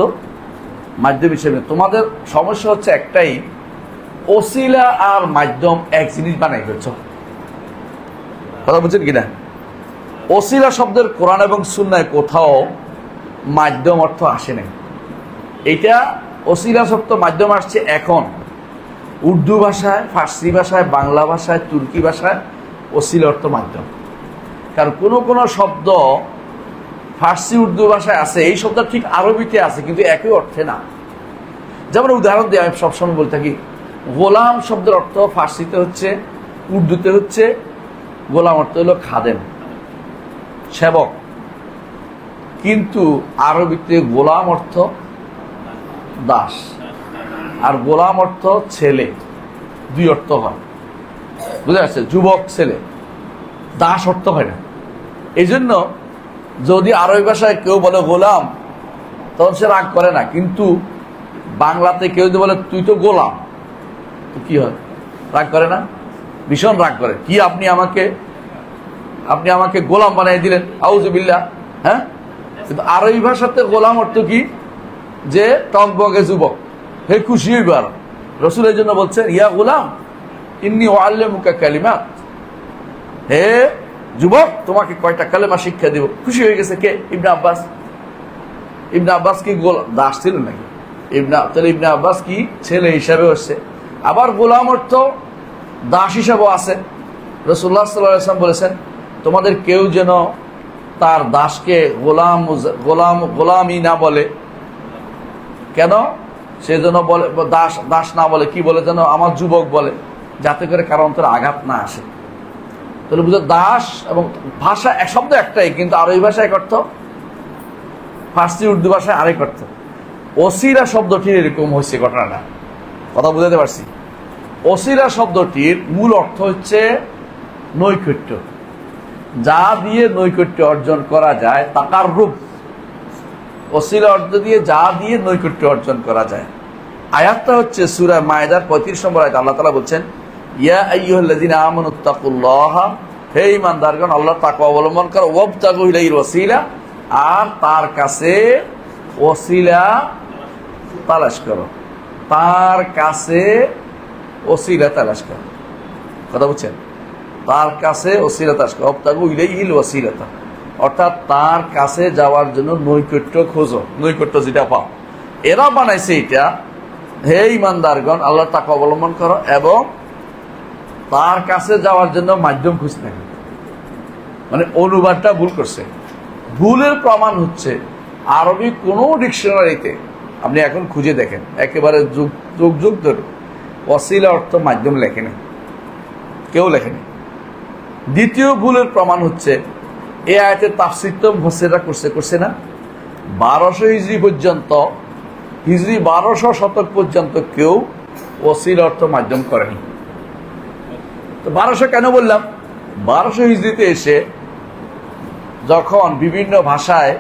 মাধ্যম হিসেবে। তোমাদের সমস্যা হচ্ছে একটাই, ওসিলা আর মাধ্যম এক জিনিস বানাই ফেলছ। কথা বুঝছেন কিনা? ওসিলা শব্দের কোরআন এবং সুন্নায় কোথাও মাধ্যম অর্থ আসে নাই। এটা ওসিলা শব্দ মাধ্যম আসছে এখন উর্দু ভাষায়, ফার্সি ভাষায়, বাংলা ভাষায়, তুর্কি ভাষায় ওসিলা অর্থ মাধ্যম। কারণ কোনো কোনো শব্দ ফার্সি উর্দু ভাষায় আছে, এই শব্দ ঠিক আরবিতে আছে, কিন্তু একই অর্থে না। যেমন উদাহরণ দিয়ে আমি সবসময় বলে থাকি, গোলাম শব্দের অর্থ ফার্সিতে হচ্ছে, উর্দুতে হচ্ছে, গোলাম অর্থ হলো খাদেম, সেবক। কিন্তু আরবিতে গোলাম অর্থ দাস, আর গোলাম অর্থ ছেলে, 2 অর্থ হয়। বুঝা যাচ্ছে? যুবক ছেলে, দাস অর্থ হয় না। এই জন্য যদি আরবি ভাষায় কেউ বলে গোলাম, তখন সে রাগ করে না। কিন্তু বাংলাতে কেউ যদি বলে তুই তো গোলাম, তো কি হয়? রাগ করে না? ভীষণ রাগ করে। কি আপনি আমাকে গোলাম বানিয়ে দিলেন, আউযুবিল্লাহ। হ্যাঁ, কিন্তু আরবি ভাষাতে গোলাম অর্থ কি? যে টকবগে যুবক, হে খুশি হইবার। রাসূল এর জন্য বলছেন, ইয়া গোলাম ইন্নী উআল্লিমুকা কালিমাত, হে যুবক তোমাকে কয়টা কালেমা শিক্ষা দেব। খুশি হয়ে গেছে কে? ইবনে আব্বাস। ইবনে আব্বাস কি দাস ছিল নাকি? তাহলে ইবনে আব্বাস কি ছেলে হিসাবে হচ্ছে। আবার গোলাম অর্থ দাস হিসাবেও আছে। রাসূলুল্লাহ সাল্লাল্লাহু আলাইহি ওয়াসাল্লাম বলেছেন, তোমাদের কেউ যেন তার দাসকে গোলামি না বলে। কেন? সে যেন বলে দাস না বলে, কি বলে যেন? আমার যুবক বলে, যাতে করে কারো অন্তরে আঘাত না আসে। তাহলে বুঝো, দাস এবং ভাষা এক শব্দ একটাই, কিন্তু আরবি ভাষা এক অর্থ, ফার্সি উর্দু ভাষায় আরেক অর্থ। ওসিলা শব্দটির এরকম হয়েছে ঘটনাটা, কথা বুঝাতে পারছি? ওসিলা শব্দটির মূল অর্থ হচ্ছে নৈকট্য, যা দিয়ে নৈকট্য অর্জন করা যায়, তাকাররুব। ওসিলা অর্থ দিয়ে যা দিয়ে নৈকট্য অর্জন করা যায়। আয়াতটা হচ্ছে সূরা মায়েদার 35 নম্বর আয়াত। আল্লাহ তাআলা বলছেন, ইয়া আইয়ুহাল্লাযীনা আমানুত্তাকুল্লাহা, হে ঈমানদারগণ আল্লাহর তাকওয়া অবলম্বন করো, ওয়াবতাগু ইলাইহিল ওয়াসিলা, আর তার কাছে ওসিলা তালাশ করো, তার কাছে ওসিলা তালাশ করো। কথা বুঝছেন? তার কাছে ওসিলা তালাশ করো, ওয়াবতাগু ইলাইহিল ওয়াসিলাতা, অর্থাৎ তার কাছে যাওয়ার জন্য নৈকট্য খোঁজো, নৈকট্য যেটা পাও। এরা বানাইছে এটা, হে ঈমানদারগণ আল্লাহর তাকওয়া অবলম্বন করো এবং তার কাছে যাওয়ার জন্য মাধ্যম খুঁজতে থাকে। মানে অনুবাদটা ভুল করছে। ভুলের প্রমাণ হচ্ছে আরবি কোনো ডিকশনারিতে আপনি এখন খুঁজে দেখেন, একেবারে যুগ যুগ যুগ ধরে ওসিলা অর্থ মাধ্যম লেখেনি, কেউ লেখেনি। দ্বিতীয় ভুলের প্রমাণ হচ্ছে এই আয়াতের তাফসীর তো মুফাসসিররা করছে না। 1200 হিজরি পর্যন্ত, হিজরি 1200 শতক পর্যন্ত কেউ ওসিলা অর্থ মাধ্যম করেনি। তো 1200 কেন বললাম? 1200 হিজরিতে এসে যখন বিভিন্ন ভাষায়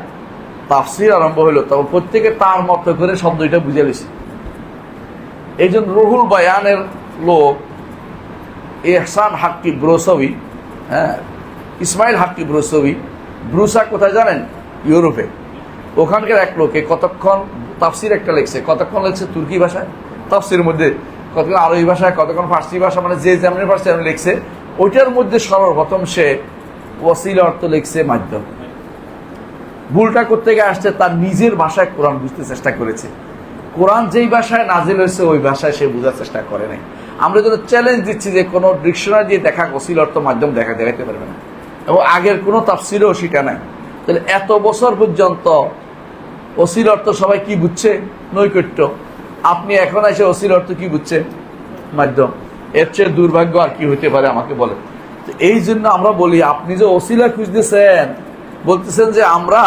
তাফসীর আরম্ভ হইল, তখন প্রত্যেকে তার মতো করে শব্দটা বুঝে গেছে। এই জন্য রুহুল বায়ানের লোক ইহসান হাক্কি ব্রুসাউই, ইসমাইল হাক্কি ব্রুসাউই, ব্রুসা কোথায় জানেন? ইউরোপে। ওখানকার এক লোকে কতক্ষণ তাফসীর একটা লিখছে, কতক্ষণ লিখছে তুর্কি ভাষায় তাফসীরের মধ্যে, কতক্ষণ আরবি ভাষায়, কতক্ষণ ফার্সি ভাষা, মানে যে যেমন ফার্সি লিখছে, ওইটার মধ্যে সর্বপ্রথম সে ওসিলা অর্থ লিখছে মাধ্যম। ভুলটা করতে গিয়ে আসছে তার নিজের ভাষায় কোরআন বুঝতে চেষ্টা করেছে। কোরআন যেই ভাষায় নাজিল হয়েছে ওই ভাষায় সে বোঝার চেষ্টা করে নাই। আমরা যেন চ্যালেঞ্জ দিচ্ছি যে কোনো ডিকশনারি দিয়ে দেখা ওসিলা অর্থ মাধ্যম দেখাতে পারবে না, এবং আগের কোনো তাফসীরও সেটা নাই। তাহলে এত বছর পর্যন্ত ওসিলা অর্থ সবাই কি বুঝছে? নৈকট্য। আপনি এখন এসে ওসিলা অর্থ কি বুঝছে? মাধ্যম। এর চেয়ে দুর্ভাগ্য আর কি হইতে পারে আমাকে বলেন? এই জন্য আমরা বলি, আপনি যে ওসিলা খুঁজতেছেন, বলতেছেন যে আমরা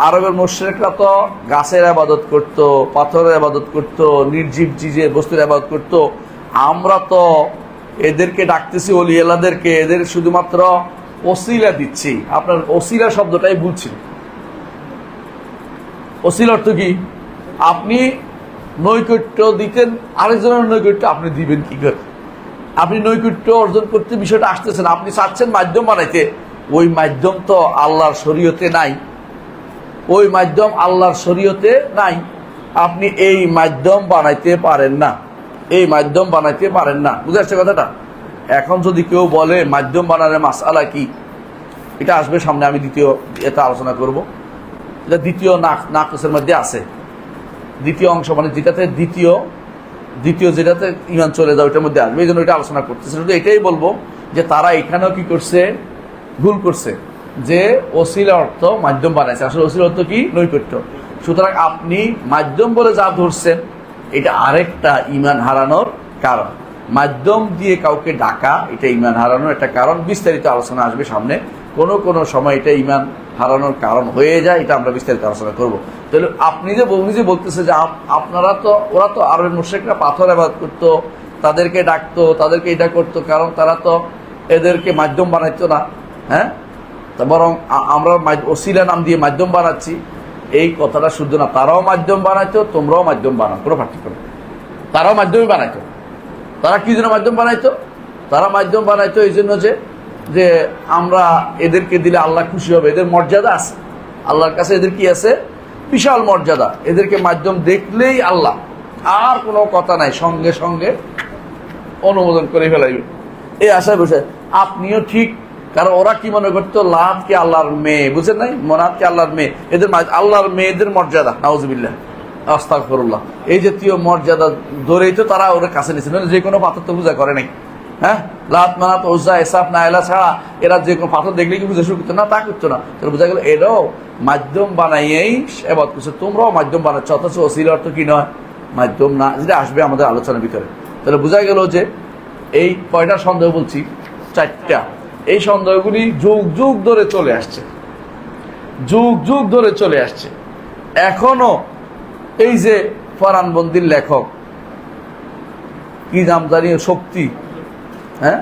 আরবের মুশরিকরা তো গাছের ইবাদত করত, পাথরের ইবাদত করত, নির্জীব চিজের বস্তুর ইবাদত করত, আমরা তো এদেরকে ডাকতেছি ওলিয়ালাদেরকে, এদের শুধুমাত্র ওসিলা দিচ্ছি। আপনার ওসিলা শব্দটাই ভুলছিল। ওসিলা অর্থ কি? আপনি নৈকট্য দিতেন আরেকজনের নৈকট্য আপনি দিবেন কি করে? আপনি নৈকট্য অর্জন করতে বিষয়টা আসতেছেন, আপনি চাচ্ছেন মাধ্যম বানাইতে, ওই মাধ্যম তো আল্লাহর শরীয়তে নাই, ওই মাধ্যম আল্লাহর শরীয়তে নাই। আপনি এই মাধ্যম বানাইতে পারেন না, এই মাধ্যম বানাইতে পারেন না। বুঝে আসছে কথাটা? এখন যদি কেউ বলে মাধ্যম বানানোর মাসআলা কি, এটা আসবে সামনে, আমি দ্বিতীয় এটা আলোচনা করব। এটা দ্বিতীয় নাকসের মধ্যে আছে, দ্বিতীয় অংশ, মানে যেটাতে দ্বিতীয় যেটাতে ইমান চলে যায় ওইটার মধ্যে আসবে। এই জন্য এটা আলোচনা করতেছে। শুধু এটাই বলবো যে তারা এখানেও কি করছে? ভুল করছে, যে ওসিলা অর্থ মাধ্যম বানাইছে। আসলে ওসিলা অর্থ কি? নৈকট্য। সুতরাং আপনি মাধ্যম বলে যা ধরছেন, এটা আরেকটা ইমান হারানোর কারণ। মাধ্যম দিয়ে কাউকে ডাকা এটা ইমান হারানোর একটা কারণ। বিস্তারিত আলোচনা আসবে সামনে, কোনো সময় এটা ইমান হারানোর কারণ হয়ে যায়, এটা আমরা বিস্তারিত আলোচনা করব। তাহলে আপনি যে বলতেছে যে আপনারা তো, ওরা তো আরবের মুশরিকরা পাথর ইবাদত করতো, তাদেরকে ডাকতো, তাদেরকে এটা করতো, কারণ তারা তো এদেরকে মাধ্যম বানাইতো না, হ্যাঁ, তা বরং আমরা ওসিলা নাম দিয়ে মাধ্যম বানাচ্ছি, এই কথাটা শুদ্ধ না। তারাও মাধ্যম বানাইতো, তোমরাও মাধ্যম বানাও, কোনো পার্থক্য নেই। তারাও মাধ্যমই বানাইতো। তারা কি জন্য মাধ্যম বানাইতো? তারা মাধ্যম বানাইতো এই জন্য যে আমরা এদেরকে দিলে আল্লাহ খুশি হবে, এদের মর্যাদা আছে আল্লাহর কাছে, এদের কি আছে? বিশাল মর্যাদা, এদেরকে মাধ্যম দেখলেই আল্লাহ, আর কোনো কথা নাই, সঙ্গে সঙ্গে অনুমোদন করে ফেলাইবে, এই আশায় বসে। আপনিও ঠিক, কারণ ওরা কি মনে করতো? লাতকে আল্লাহর মেয়ে, বুঝেন নাই? মনাতকে আল্লাহর মেয়ে, এদের আল্লাহর মেয়েদের মর্যাদা, নাউজুবিল্লাহ, আস্তাগফিরুল্লাহ, এই জাতীয় মর্যাদা ধরেই তো তারা ওরা কাছে নিয়েছে। যে কোনো পাথর তো পূজা করে নাই, হ্যাঁ, লাত মানাত ওজ্জা এসাফ নাইলা ছাড়া এরা যে কোনো পাথর দেখলে কি পূজা শুরু করতো না? তা করতো না। তাহলে বোঝা গেল এরাও মাধ্যম বানাইয়েই এবাদত করছে, তোমরাও মাধ্যম বানাচ্ছ, অথচ ওসিলা অর্থ কি নয়? মাধ্যম না, যেটা আসবে আমাদের আলোচনার ভিতরে। তাহলে বোঝা গেল যে এই কয়টা সন্দেহ বলছি? 4টা। এই সন্দেহগুলি যুগ যুগ ধরে চলে আসছে, যুগ যুগ ধরে চলে আসছে। এখনো এই যে ফরহানবন্দির লেখক কি নাম জানি শক্তি, হ্যাঁ,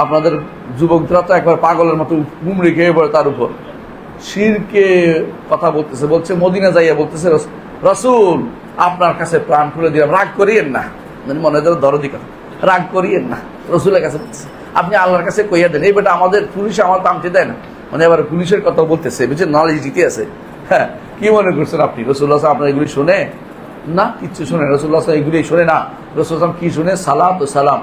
আপনাদের যুবকরা তো একবার পাগলের মতো গুমড়ে খেয়ে পড়ে তার উপর শিরকে কথা বলতেছে, বলছে মদিনা যাইয়া বলতেছে রাসূল আপনার কাছে প্রাণ খুলে দিলাম, রাগ করিয়েন না, মনে দরদি কথা, রাগ করিয়েন না, রসুলের কাছে বলতেছে আপনি আল্লাহর কাছে কইয়া দেন। এই বেটা আমাদের পুলিশ আমার তামতে দেয় না, মানে এবার পুলিশের কথা বলতেছে, বুঝছেন, নলেজ দিতে আছে। হ্যাঁ, কি মনে করছেন আপনি রসুল্লাহ আপনার এগুলি শুনে না? কিচ্ছু শুনে রসুল্লাহ এগুলি শুনে না। রসুল কি শুনে? সালাত ও সালাম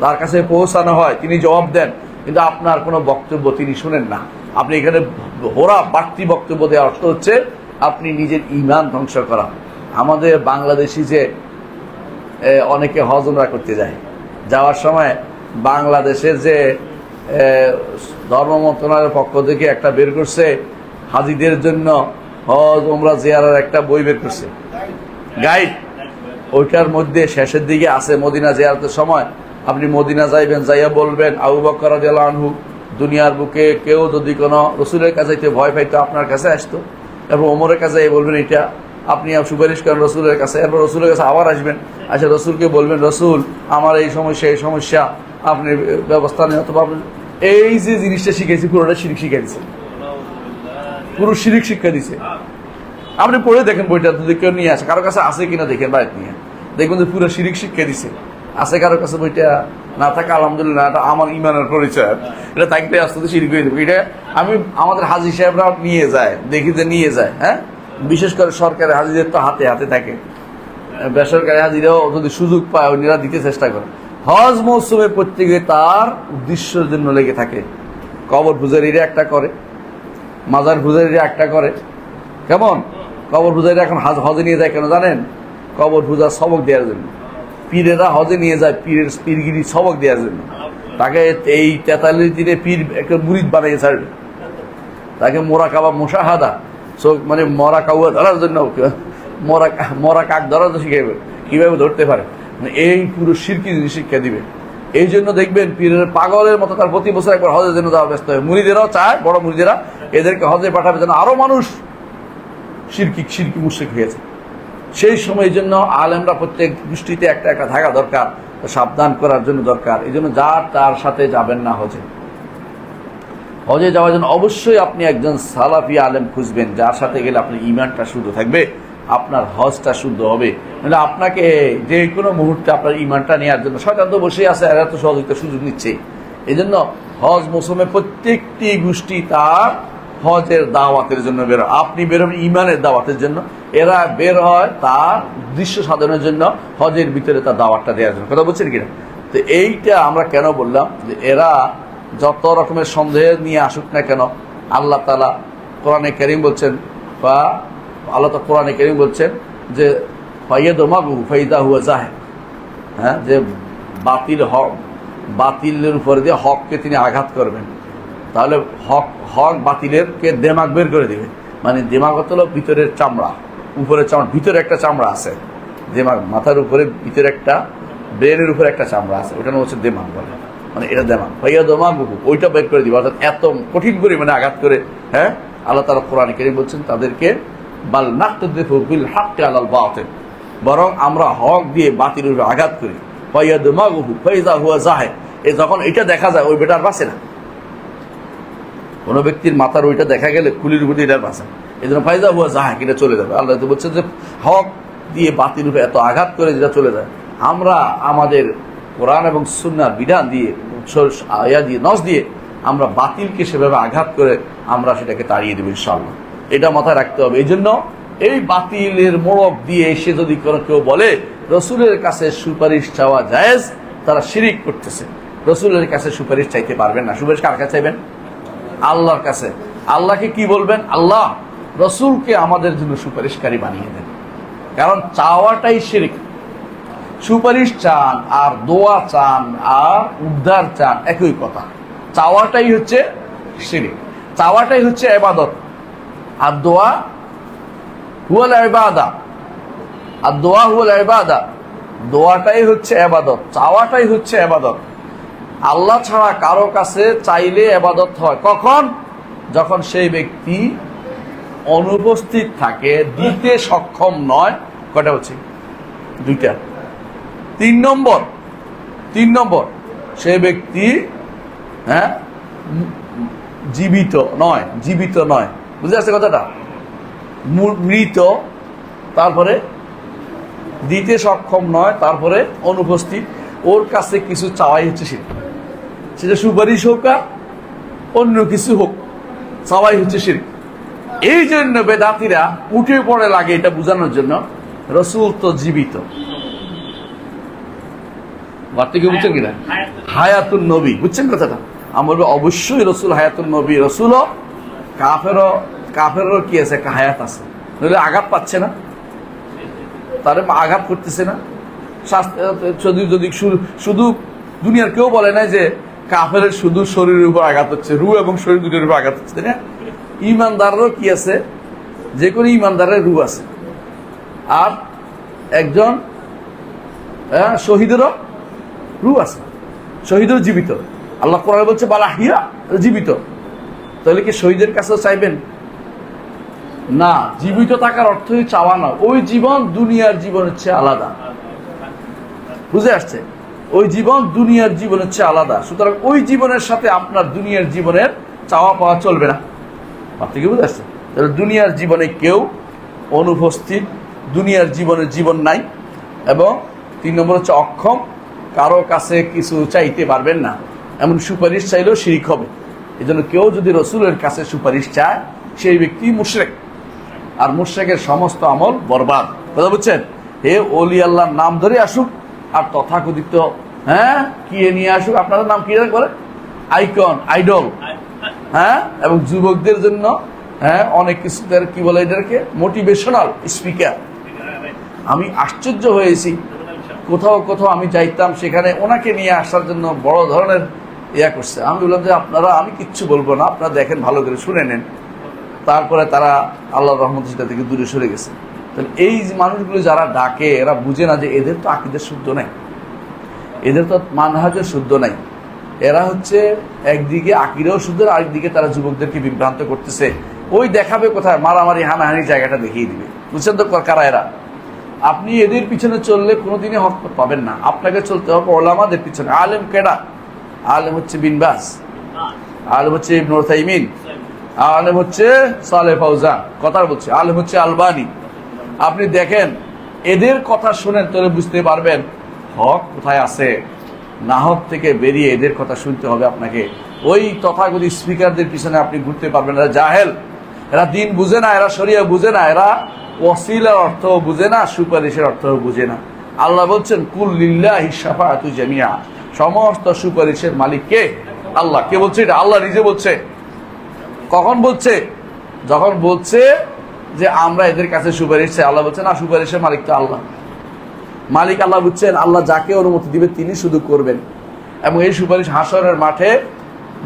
তার কাছে পৌঁছানো হয়, তিনি জবাব দেন, কিন্তু আপনার কোনো বক্তব্য তিনি শুনেন না। আপনি এখানে ওরা বাড়তি বক্তব্য দেওয়ার অর্থ হচ্ছে আপনি নিজের ঈমান ধ্বংস করা। আমাদের বাংলাদেশি যে অনেকে হজ উমরা করতে যায়, যাওয়ার সময় বাংলাদেশের যে ধর্ম মন্ত্রণালয়ের পক্ষ থেকে একটা বের করছে হাজিদের জন্য হজ উমরা জিয়ারার একটা বই বের করছে, গাইড। ওইটার মধ্যে শেষের দিকে আছে মদিনা জিয়ারতের সময় আপনি মদিনা যাইবেন, যাইয়া বলবেন আবু বকর রাদিয়াল্লাহু আনহু দুনিয়ার বুকে কেউ যদি কোনো রসুলের কাছে ভয় পাইতো আপনার কাছে আসতো, এরপর ওমরের কাছে বলবেন এটা আপনি সুপারিশ করেন রসুলের কাছে, এরপর রসুলের কাছে আবার আসবেন, আচ্ছা রসুলকে বলবেন রসুল আমার এই সমস্যা আপনি ব্যবস্থা নেই, অথবা এই যে জিনিসটা শিখেছি পুরোটা শিরিক শিখে দিচ্ছে, পুরো শিরিক শিক্ষা দিছে। আপনি পড়ে দেখেন বইটা, যদি কেউ নিয়ে আসে, কারো কাছে আছে কিনা দেখেন, বাইরে নিয়ে দেখবেন যে পুরো শিরিক শিক্ষা দিছে। আছে কারো কাছে বইটা? না থাকে আলহামদুলিল্লাহ, এটা আমার ইমানের পরিচয়, এটা থাকলে আস্তে আস্তে শিরিক হয়ে যাবে। এটা আমি আমাদের হাজি সাহেবরা নিয়ে যায়, দেখি যে নিয়ে যায়। হ্যাঁ, বিশেষ করে সরকারি হাজিদের তো হাতে হাতে থাকে, বেসরকারি হাজিরাও যদি সুযোগ পায় ওনারা দিতে চেষ্টা করে। হজ মৌসুমে প্রত্যেকে তার উদ্দেশ্যের জন্য লেগে থাকে। কবর পূজারীরা একটা করে, মাজার পূজারীরা একটা করে। কেমন? কবর পূজারীরা এখন হজে নিয়ে যায় কেন জানেন? কবর পূজার সবক দেওয়ার জন্য। পীরেরা হজে নিয়ে যায় পীরগিরি সবক দেওয়ার জন্য। তাকে এই 43 দিনে পীর একটা মুরিদ বানিয়ে ছাড়বে, তাকে মোরাকাবা মুশাহাদা মানে মরা কাউয়া ধরার জন্য, মরা কাক ধরার জন্য শিখাইবে কিভাবে ধরতে পারে, এই পুরো শিরকি জিনিস শিক্ষা দিবে। এই জন্য দেখবেন পীরের পাগলের মতো তার প্রতি বছর একবার হজের জন্য যাওয়া ব্যস্ত হয়। মুরিদেরাও চায়, বড় মুরিদেরা এদেরকে হজে পাঠাবে যেন আরো মানুষ শিরকি মুশরিক হয়েছে। সেই সময় এই জন্য আলেমরা প্রত্যেক দৃষ্টিতে একটা একটা থাকা দরকার, সাবধান করার জন্য দরকার। এই জন্য যার তার সাথে যাবেন না হজে। হজে যাওয়ার জন্য অবশ্যই আপনি একজন সালাফি আলেম খুঁজবেন, যার সাথে গেলে আপনার ইমানটা শুদ্ধ থাকবে, আপনার হজটা শুদ্ধ হবে। মানে আপনাকে যে কোনো মুহূর্তে আপনার ইমানটা নেওয়ার জন্য শয়তান তো বসেই আছে, এরা তো সহযোগিতা সুযোগ নিচ্ছে। এই জন্য হজ মৌসুমে প্রত্যেকটি গোষ্ঠী তার হজের দাওয়াতের জন্য বের হয়। আপনি বের হবেন ইমানের দাওয়াতের জন্য, এরা বের হয় তার দৃশ্য সাধনের জন্য, হজের ভিতরে তার দাওয়াতটা দেওয়ার জন্য। কথা বলছেন কিনা? তো এইটা আমরা কেন বললাম যে এরা যত রকমের সন্দেহ নিয়ে আসুক না কেন, আল্লাহ তাআলা কোরআনে কারীম বলছেন, বা আল্লাহ তাআলা কোরআনে কারীম বলছেন যে ফাইয়াদমাগু ফাইদা হুয়া জাহিদ, হ্যাঁ, যে বাতিলের উপর দিয়ে হককে তিনি আঘাত করবেন, তাহলে হক বাতিলের কে দেমাগ বের করে দিবে। মানে দেমাগ হলো ভিতরের চামড়া, উপরের চামড়া, ভিতরে একটা চামড়া আছে, দেমাগ মাথার উপরে ভিতরে একটা, ব্রেনের উপরে একটা চামড়া আছে, ওটা হচ্ছে দেমাগ বলে, মানে এটা দেমাগ ভাইয়া দেমাগ ওইটা বের করে দিবে, অর্থাৎ এত কঠিন পরিমাণে আঘাত করে। হ্যাঁ, আল্লাহ তাআলা কোরআনে কারীম বলছেন তাদেরকে বাল নাকতাদিফু বিল হাক্কি আলাল বাতিল, বরং আমরা হক দিয়ে বাতিলের উপর আঘাত করি। ভাইয়া দেমাগু ফাইজা হুয়া জাহিদ, এই যখন এটা দেখা যায় ওই বেটার বাঁচে না। কোন ব্যক্তির মাথার ওইটা দেখা গেলে কুলির উপর এটার বাঁচে, এই জন্য ফাইজা হুয়া জাহিদ, এটা চলে যাবে। আল্লাহ তো বলছেন যে হক দিয়ে বাতিল উপরে এত আঘাত করে যেটা চলে যায়। আমরা আমাদের কোরআন এবং সুন্নাহর বিধান দিয়ে, আয়া দিয়ে, নস দিয়ে আমরা বাতিলকে সেভাবে আঘাত করে আমরা সেটাকে তাড়িয়ে দেবো ইনশাআল্লাহ। এটা মাথায় রাখতে হবে। এই জন্য এই বাতিলের মোড়ক দিয়ে এসে যদি কোনো কেউ বলে রসুলের কাছে সুপারিশ চাওয়া জায়েজ, তারা শিরিক করতেছে। রসুলের কাছে সুপারিশ চাইতে পারবেন না। সুপারিশ কার কাছে চাইবেন? আল্লাহর কাছে। আল্লাহকে কি বলবেন? আল্লাহ রসুলকে আমাদের জন্য সুপারিশকারী বানিয়ে দেন, কারণ চাওয়াটাই শিরিক। সুপারিশ চান আর দোয়া চান আর উদ্ধার চান একই কথা, চাওয়াটাই হচ্ছে শিরিক, চাওয়াটাই হচ্ছে ইবাদত। আর দোয়া হুয়াল ইবাদা, আর দোয়া হুয়াল ইবাদা, দোয়াটাই হচ্ছে ইবাদত, চাওয়াটাই হচ্ছে ইবাদত। আল্লাহ ছাড়া কারো কাছে চাইলে ইবাদত হয় কখন? যখন সেই ব্যক্তি অনুপস্থিত থাকে, দিতে সক্ষম নয়, কয়টা হচ্ছে? দুইটা। তিন নম্বর সে ব্যক্তি জীবিত নয়, বুঝে আসছে কথাটা? মৃত, তারপরে দিতে সক্ষম নয়, তারপরে অনুপস্থিত, ওর কাছে কিছু চাওয়াই হচ্ছে শিরক। সেটা সুপারিশ হোক আর অন্য কিছু হোক, চাওয়াই হচ্ছে শিরক। এই জন্য বেদাতিরা উঠে পড়ে লাগে এটা বোঝানোর জন্য রসুল তো জীবিত, বার্তাকে বুঝছেন কিনা? হায়াতুন নবী, বুঝছেন কথাটা? আমরা অবশ্যই রসুল হায়াতুন নবী, রসুলও কাফেরও কি আছে, একটা হায়াত আছে, নইলে আঘাত পাচ্ছে না, তার আঘাত করতেছে না। যদি শুধু দুনিয়ার কেউ বলে না যে কাফের শুধু শরীরের উপর আঘাত হচ্ছে, রু এবং শরীর দুটোর উপর আঘাত হচ্ছে, তাই না? ইমানদারেরও কি আছে, যে কোনো ইমানদারের রু আছে, আর একজন শহীদেরও রু আছে, শহীদও জীবিত। আল্লাহ কোরআনে বলছে বালা হিয়া, জীবিত। তাহলে কি শহীদের কাছেও চাইবেন না? জীবিত থাকার অর্থই চাওয়া না, ওই জীবন দুনিয়ার জীবন হচ্ছে আলাদা, বুঝে আসছে? ওই জীবন দুনিয়ার জীবন হচ্ছে আলাদা, সুতরাং ওই জীবনের সাথে আপনার দুনিয়ার জীবনের চাওয়া পাওয়া চলবে না। আপনি কি বুঝে আসছে? তাহলে দুনিয়ার জীবনে কেউ অনুপস্থিত, দুনিয়ার জীবনের জীবন নাই, এবং 3 নম্বর হচ্ছে অক্ষম, কারো কাছে কিছু চাইতে পারবেন না, এমন সুপারিশ চাইলেও শিরক হবে। এই জন্য কেউ যদি রসুলের কাছে সুপারিশ চায়, সেই ব্যক্তি মুশরিক, আর মুশরিকের সমস্ত আমল বরবাদ। কথা বুঝছেন? হে ওলি আল্লাহর নাম ধরে আসুক, আর তথাকথিত কি নিয়ে আসুক, আপনাদের নাম কি বলে? আইকন, আইডল, এবং যুবকদের জন্য অনেক কিছু, কি বলে এটাকে, মোটিভেশনাল স্পিকার। আমি আশ্চর্য হয়েছি, কোথাও আমি যাইতাম, সেখানে ওনাকে নিয়ে আসার জন্য বড় ধরনের করছে। আমি বললাম যে আমি কিচ্ছু বলবো না, আপনারা দেখেন, ভালো করে শুনে নেন। তারপরে তারা আল্লাহর রহমত সেটা থেকে দূরে সরে গেছে। তাহলে এই মানুষগুলো যারা ডাকে, এরা বুঝে না যে এদের তো আকীদা শুদ্ধ নাই, এদের তো মানহাজও শুদ্ধ নাই। এরা হচ্ছে একদিকে আকীদাও শুদ্ধ, আরেকদিকে তারা যুবকদেরকে বিভ্রান্ত করতেছে। ওই দেখাবে কোথায়, মারামারি হানাহানি জায়গাটা দেখিয়ে দিবে। বুঝছেন তো কারা এরা? আপনি এদের পিছনে চললে কোনোদিনই হক পাবেন না, আপনাকে চলতে হবে ওলামাদের পিছনে। আলেম কেডা? আলেম হচ্ছে বিন বাস, আলেম হচ্ছে ইবনে উসাইমিন, আলেম হচ্ছে সালেহ ফাউজান, কথা বলছে, আলেম হচ্ছে আলবানী। আপনি দেখেন, এদের কথা শুনেন, তাহলে বুঝতে পারবেন হক কোথায় আছে। না হক থেকে বেরিয়ে এদের কথা শুনতে হবে আপনাকে। ওই তথাকথিত স্পিকারদের পিছনে আপনি ঘুরতে পারবেন। এরা জাহেল, এরা দিন বুঝে না, এরা শরিয়া বুঝে না, এরা ওয়াসিলার অর্থ বুঝে না, সুপারিশের অর্থ বুঝে না। আল্লাহ বলছেন কুল লিল্লাহি শাফাআতু জামিআ, সমস্ত সুপারিশের মালিক কে? আল্লাহ। কে বলছে এটা? আল্লাহ নিজে বলছে। কখন বলছে? যখন বলছে যে আমরা এদের কাছে সুপারিশ চাই। আল্লাহ বলছে না, সুপারিশের মালিক তো আল্লাহ। মালিক আল্লাহ বুঝছেন, আল্লাহ যাকে অনুমতি দিবে তিনি শুধু করবেন। এবং এই সুপারিশ হাসরের মাঠে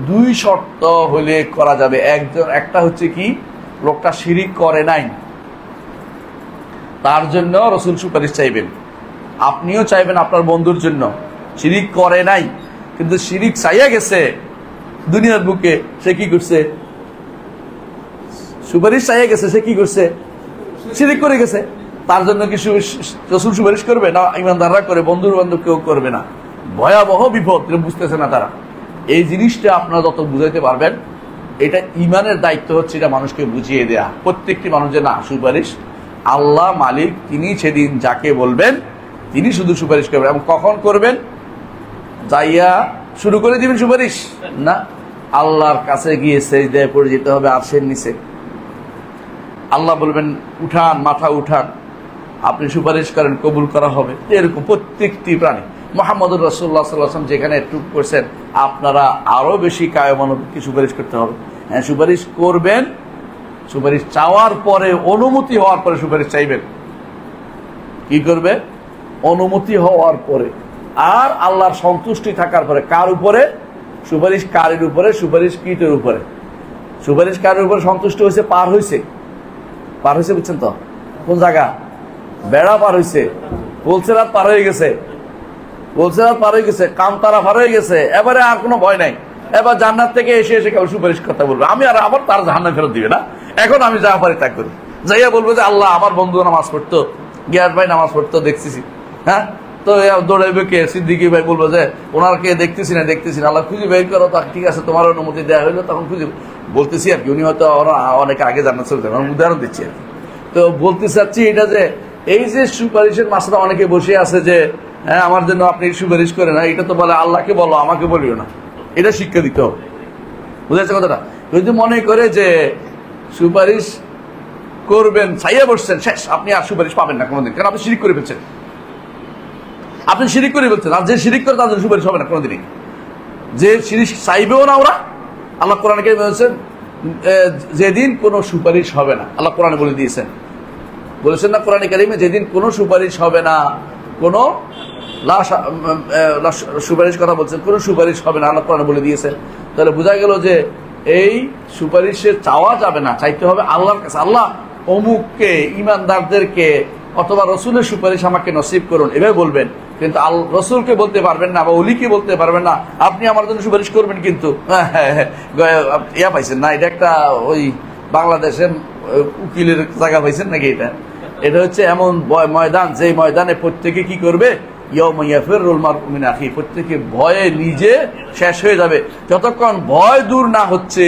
2 শর্ত হলে করা যাবে। একটা হচ্ছে কি, লোকটা শিরিক করে নাই, তার জন্য রসুল সুপারিশ চাইবেন। আপনিও চাইবেন আপনার বন্ধুর জন্য, শিরিক করে নাই কিন্তু শিরিক চাইয়া গেছে দুনিয়ার বুকে, সে কি করছে? সুপারিশ চাইয়া গেছে, সে কি করছে? শিরিক করে গেছে। তার জন্য কি রসুল সুপারিশ করবে না? ইমানদাররা করে, বন্ধুর বান্ধব কেউ করবে না। ভয়াবহ বিপদ, বুঝতেছে না তারা। এই জিনিসটা আপনারা যত বুঝাইতে পারবেন, এটা ইমানের দায়িত্ব হচ্ছে এটা মানুষকে বুঝিয়ে দেয়া। প্রত্যেকটি মানুষের না, সুপারিশ আল্লাহ মালিক, তিনি সেদিন যাকে বলবেন তিনি শুধু সুপারিশ করবেন। এবং কখন করবেন? যাইয়া শুরু করে দিবেন সুপারিশ না, আল্লাহর কাছে গিয়ে সেজদায় পড়ে যেতে হবে আরশের নিচে। আল্লাহ বলবেন উঠান, মাথা উঠান, আপনি সুপারিশ করেন, কবুল করা হবে। এরকম প্রত্যেকটি প্রাণী। মুহাম্মদুর রাসূলুল্লাহ সাল্লাল্লাহু আলাইহি ওয়াসাল্লাম যেখানে টুক করছেন, আপনারা আরো বেশি কায়মানবকে সুপারিশ করতে হবে। হ্যাঁ, সুপারিশ করবেন, সুপারিশ চাওয়ার পরে, অনুমতি হওয়ার পরে সুপারিশ চাইবেন। কি করবে? অনুমতি হওয়ার পরে, আর আল্লাহর সন্তুষ্টি থাকার পরে। কার উপরে? সুপারিশকারীর উপরে, সুপারিশকৃতের উপরে। সুপারিশকারীর উপরে সন্তুষ্ট হয়েছে, পার হয়েছে, বুঝছেন তো? কোন জায়গা? বেড়া পার হয়েছে, পুলসিরাত পার হয়ে গেছে, কামতারা পার হয়ে গেছে। এবারে আর কোনো ভয় নাই। এবার জান্নাত থেকে এসে কেবল সুপারিশ কথা বলবে, আমি আর আবার তার জাহান্নামে ফেরত দিবে না, এখন আমি যা পারি তা করি। যাইয়া বলবো যে আল্লাহ আমার বন্ধু নামাজ পড়তো, গিয়াস ভাই নামাজ পড়তো দেখতেছি, হ্যাঁ তো দৌড়াইবে কে? সিদ্দিকী ভাই বলবো যে ওনারকে দেখতেছি না, আল্লাহ খুঁজে বের করো, তা ঠিক আছে তোমার অনুমতি দেওয়া হইলো, তখন খুঁজে বলতেছি আর কি। উনি হয়তো অনেক আগে জান্নাত চলতেন, উদাহরণ দিচ্ছি আর কি। তো বলতে চাচ্ছি এটা যে এই যে সুপারিশের মাসলা অনেকে বসে আছে যে হ্যাঁ আমার জন্য আপনি সুপারিশ করেন না, এটা তো বলে আল্লাহকে বলো, আমাকে বলিও না, এটা শিক্ষা দিতে হবে। বুঝেছে কথাটা? যদি মনে করে যে সুপারিশ করবেন, চাইয়া বসছেন, শেষ, আপনি আর সুপারিশ পাবেন না কোনোদিন, কারণ আপনি শিরিক করে ফেলছেন, আপনি শিরিক করে ফেলছেন। আর যে শিরিক করে তাদের সুপারিশ হবে না কোনোদিনই, যে শিরিক চাইবেও না ওরা। আল্লাহ কোরআনে বলেছেন যেদিন কোনো সুপারিশ হবে না, আল্লাহ কোরআনে বলে দিয়েছেন, বলেছেন না কোরআনে কারিমে, যেদিন কোনো সুপারিশ হবে না, কোনো সুপারিশ কথা বলছেন, কোনো সুপারিশ হবে না, আল্লাহ কোরআনে বলে দিয়েছেন। তাহলে বোঝা গেল যে এই সুপারিশে চাওয়া যাবে না, চাইতে হবে আল্লাহর কাছে। আল্লাহ অমুককে, ইমানদারদেরকে অথবা রসুলের সুপারিশ আমাকে নসিব করুন, এভাবে বলবেন, কিন্তু রসুলকে বলতে পারবেন না বা অলিকে বলতে পারবেন না আপনি আমার জন্য সুপারিশ করবেন। কিন্তু ইয়া পাইছেন না, এটা একটা ওই বাংলাদেশের উকিলের জায়গা পাইছেন নাকি? এটা হচ্ছে এমন ময়দান, যে ময়দানে প্রত্যেকে কি করবে, প্রত্যেকে ভয়ে নিজে শেষ হয়ে যাবে। যতক্ষণ ভয় দূর না হচ্ছে,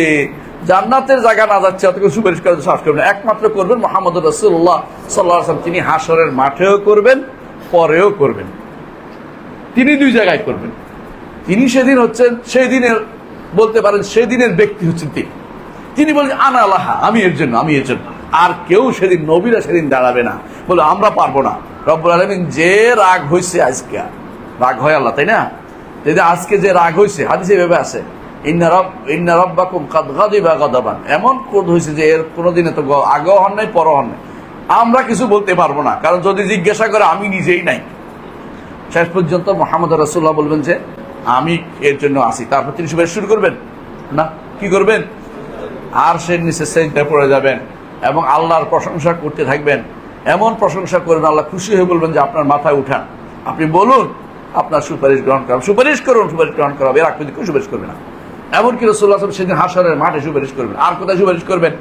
জান্নাতের জায়গা না যাচ্ছে, অতক্ষণ সুপারিশ করে সাহস করবেন। একমাত্র করবেন মুহাম্মদ রাসূলুল্লাহ সাল্লাল্লাহু আলাইহি ওয়াসাল্লাম, তিনি হাসরের মাঠেও করবেন, পরেও করবেন, তিনি দুই জায়গায় করবেন। তিনি সেদিন হচ্ছেন, সেই দিনের বলতে পারেন সেদিনের ব্যক্তি হচ্ছেন তিনি বলেন আনা আল্লাহা, আমি এর জন্য, আমি এর জন্য। আর কেউ সেদিন, নবীরা সেদিন দাঁড়াবে না, বলে আমরা পারবো না। রব্বুল আলামিন যে রাগ হয়েছে, আজকে রাগ হয় আল্লাহ, তাই না? আজকে যে রাগ হয়েছে, হাদিসে ভেবে আছে ইন্না রাব্বাকুম কাদ গাদিবা গাদাবান, এমন ক্রোধ হয়েছে যে এর কোনোদিনে তো আগেও হন নাই, পরও হন নাই। আমরা কিছু বলতে পারবো না, কারণ যদি জিজ্ঞাসা করে আমি নিজেই নাই। শেষ পর্যন্ত মুহাম্মদ রাসূলুল্লাহ বলবেন যে আমি এর জন্য আসি। তারপর তিনি সুপারিশ শুরু করবেন না, কি করবেন? আর সে নিচে সেজদায় পড়ে যাবেন এবং আল্লাহর প্রশংসা করতে থাকবেন। এমন প্রশংসা করবেন, আল্লাহ খুশি হয়ে বলবেন যে আপনার মাথায় উঠান, আপনি বলুন, আপনার সুপারিশ গ্রহণ করা, সুপারিশ করুন, সুপারিশ গ্রহণ করা হবে। এর আগে কেউ সুপারিশ করবে না। এমনকি রাসূলুল্লাহ সাল্লাল্লাহু আলাইহি ওয়াসাল্লাম সেদিন হাসরের মাঠে সুপারিশ করবেন। আর কোথায় সুপারিশ করবেন?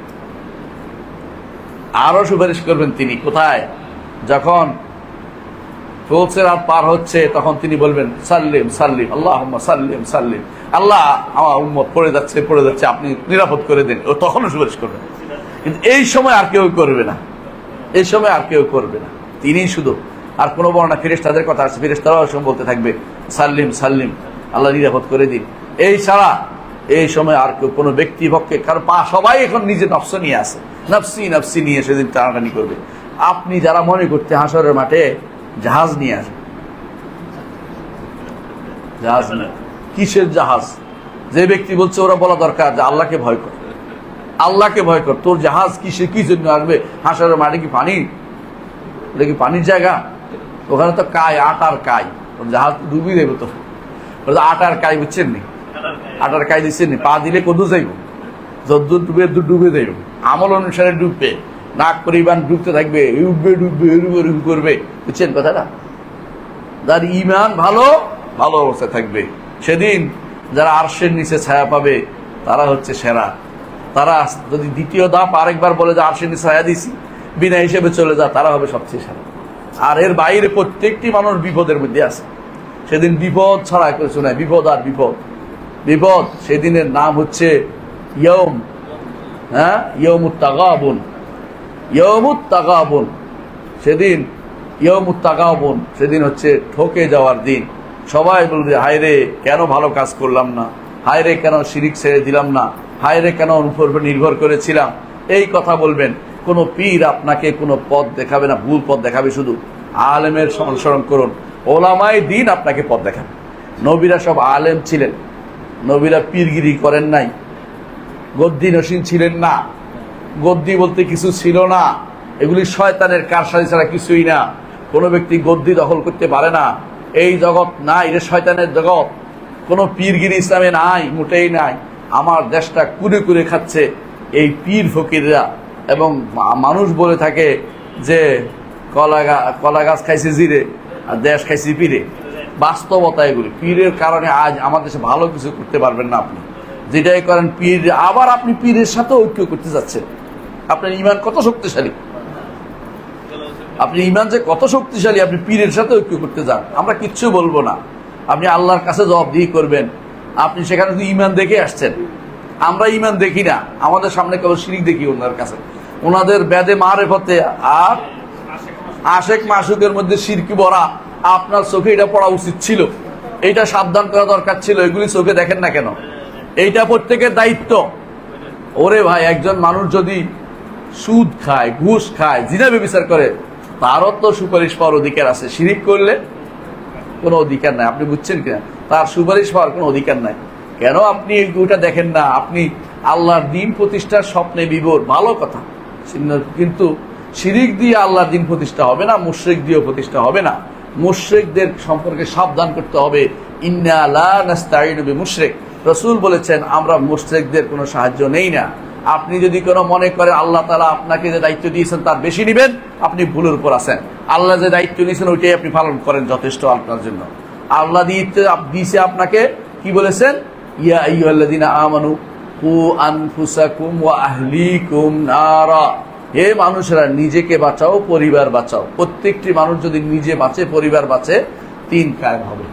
আরো সুপারিশ করবেন তিনি কোথায়? যখন ফুলসিরাত পার হচ্ছে, তখন তিনি বলবেন সাল্লিম সাল্লিম আল্লাহুম্মা সাল্লিম সাল্লিম, আল্লাহ আমার উম্মত পড়ে যাচ্ছে, আপনি নিরাপদ করে দেন। ও তখনও সুপারিশ করবেন। কিন্তু এই সময় আর কেউ করবে না, এই সময় আর কেউ করবে না, তিনি শুধু। আর কোনো বর্ণনা ফেরেশতাদের কথা আছে, ফেরেশতারাও এই সময় বলতে থাকবে সাল্লিম সাল্লিম, আল্লাহ নিরাপদ করে দিন। এই ছাড়া এই সময় আর কেউ, কোনো ব্যক্তি পক্ষে, কারণ সবাই এখন নিজের নফস নিয়ে আসে, নফসি নফসি নিয়ে সেদিন টানাটানি করবে। আপনি যারা মনে করতে হাসরের মাঠে জাহাজ নিয়ে আসে, জাহাজ না, কিসের জাহাজ? যে ব্যক্তি বলছে ওরা বলা দরকার যে আল্লাহকে ভয় কর, আল্লাহকে ভয় কর, তোর জাহাজ কিসে, কি জন্য আসবে হাসরের মাঠে? কি পানি? এটা কি পানির জায়গা? ওখানে তো কায়, আটার কায়, জাহাজ ডুবি দেবে তো। আটার কায় বুঝছেন নি? আটার কায় দিচ্ছেন নি? পা দিলে কদু যাইব, যদ্দূর ডুবে ডুবে যাইব, আমল অনুসারে ডুববে, নাক পরিমাণ ডুবতে থাকবে, উঠবে ডুববে, এরকম করবে। বুঝছেন কথাটা? যার ইমান ভালো, ভালো অবস্থায় থাকবে, সেদিন যারা আরশের নিচে ছায়া পাবে তারা হচ্ছে সেরা। তারা যদি দ্বিতীয় ধাপ আরেকবার বলে যে আরশের নিচে ছায়া দিছি, বিনা হিসেবে চলে যা, তারা হবে সবচেয়ে সেরা। আর এর বাইরে প্রত্যেকটি মানুষ বিপদের মধ্যে আছে। সেদিন বিপদ ছাড়া কিছু নাই, বিপদ আর বিপদ, বিপদ। সেদিনের নাম হচ্ছে ইয়ৌম, হ্যাঁ, ইয়ৌমুত তাগাবুন, ইয়ৌমুত তাগাবুন। সেদিন ইয়ৌমুত তাগাবুন, সেদিন হচ্ছে ঠকে যাওয়ার দিন। সবাই বলবে হায় রে কেন ভালো কাজ করলাম না, হায় রে কেন শিরিক ছেড়ে দিলাম না, হায় রে কেন উপর নির্ভর করেছিলাম, এই কথা বলবেন। কোনো পীর আপনাকে কোনো পথ দেখাবে না, ভুল পথ দেখাবে। শুধু আলেমের অনুসরণ করুন, ওলামায়ে দ্বীন আপনাকে পথ দেখাবে। নবীরা সব আলেম ছিলেন, নবীরা পীরগিরি করেন নাই, গদ্দি নসীন ছিলেন না, গদ্দি বলতে কিছু ছিল না, এগুলি শয়তানের কারসাজি ছাড়া কিছুই না। কোনো ব্যক্তি গদ্দি দখল করতে পারে না, এই জগৎ নাই, এটা শয়তানের জগৎ। কোনো পীরগিরি ইসলামে নাই, মোটেই নাই। আমার দেশটা কুড়ে কুড়ে খাচ্ছে এই পীর ফকিররা, এবং মানুষ বলে থাকে যে কলা গাছ খাইছে জিরে আর দেশ খাইছে পীরে। বাস্তবতা এগুলি, পীরের কারণে আজ আমার দেশে ভালো কিছু করতে পারবেন না আপনি। যেটাই করেন পীর, আবার আপনি পীরের সাথে ঐক্য করতে যাচ্ছেন। আপনার ইমান কত শক্তিশালী, আপনি ইমান যে কত শক্তিশালী, আপনি পীরের সাথে ঐক্য করতে যান, আমরা কিচ্ছু বলবো না, আপনি আল্লাহর কাছে জবাবদিহি করবেন। আপনি সেখানে যদি ইমান দেখে আসছেন, আমরা ইমান দেখি না, আমাদের সামনে কেবল শিরিক দেখি ওনার কাছে, ওনাদের বেদে মারেফতে আর আশেক মাসুকের মধ্যে শিরকি ভরা। আপনার চোখে এটা পড়া উচিত ছিল, এইটা সাবধান করা দরকার ছিল, এগুলি চোখে দেখেন না কেন? এইটা প্রত্যেকের দায়িত্ব। ওরে ভাই, একজন মানুষ যদি সুদ খায়, ঘুষ খায়, জিনা ব্যভিচার করে, তারও তো সুপারিশ পাওয়ার অধিকার আছে। শিরিক করলে কোনো অধিকার নাই, আপনি বুঝছেন কিনা? তার সুপারিশ পাওয়ার কোনো অধিকার নাই। কেন আপনি ওইটা দেখেন না? আপনি আল্লাহর দিন প্রতিষ্ঠার স্বপ্নে বিভোর, ভালো কথা, কিন্তু শিরিক দিয়ে আল্লাহর দিন প্রতিষ্ঠা হবে না, মুশরিক দিয়েও প্রতিষ্ঠা হবে না। মুশরিকদের সম্পর্কে সাবধান করতে হবে। ইন্না লা নাস্তাইনু বিমুশরিক, রাসূল বলেছেন আমরা মুশরিকদের কোনো সাহায্য নেই না। আপনি যদি কোনো মনে করেন আল্লাহ তাআলা আপনাকে যে দায়িত্ব দিয়েছেন তার বেশি নেবেন, আপনি ভুলের উপর আছেন। আল্লাহ যে দায়িত্ব নিয়েছেন ওইটাই আপনি পালন করেন, যথেষ্ট আপনার জন্য। আল্লাহ দিয়েছে আপনাকে, কি বলেছেন? ইয়া আইয়ুহাল্লাযীনা আমানু কু আনফুসাকুম ওয়া আহলিকুম নারা, হে মানুষেরা নিজেকে বাঁচাও, পরিবার বাঁচাও। প্রত্যেকটি মানুষ যদি নিজে বাঁচে, পরিবার বাঁচে, দিন কায়েম হবে।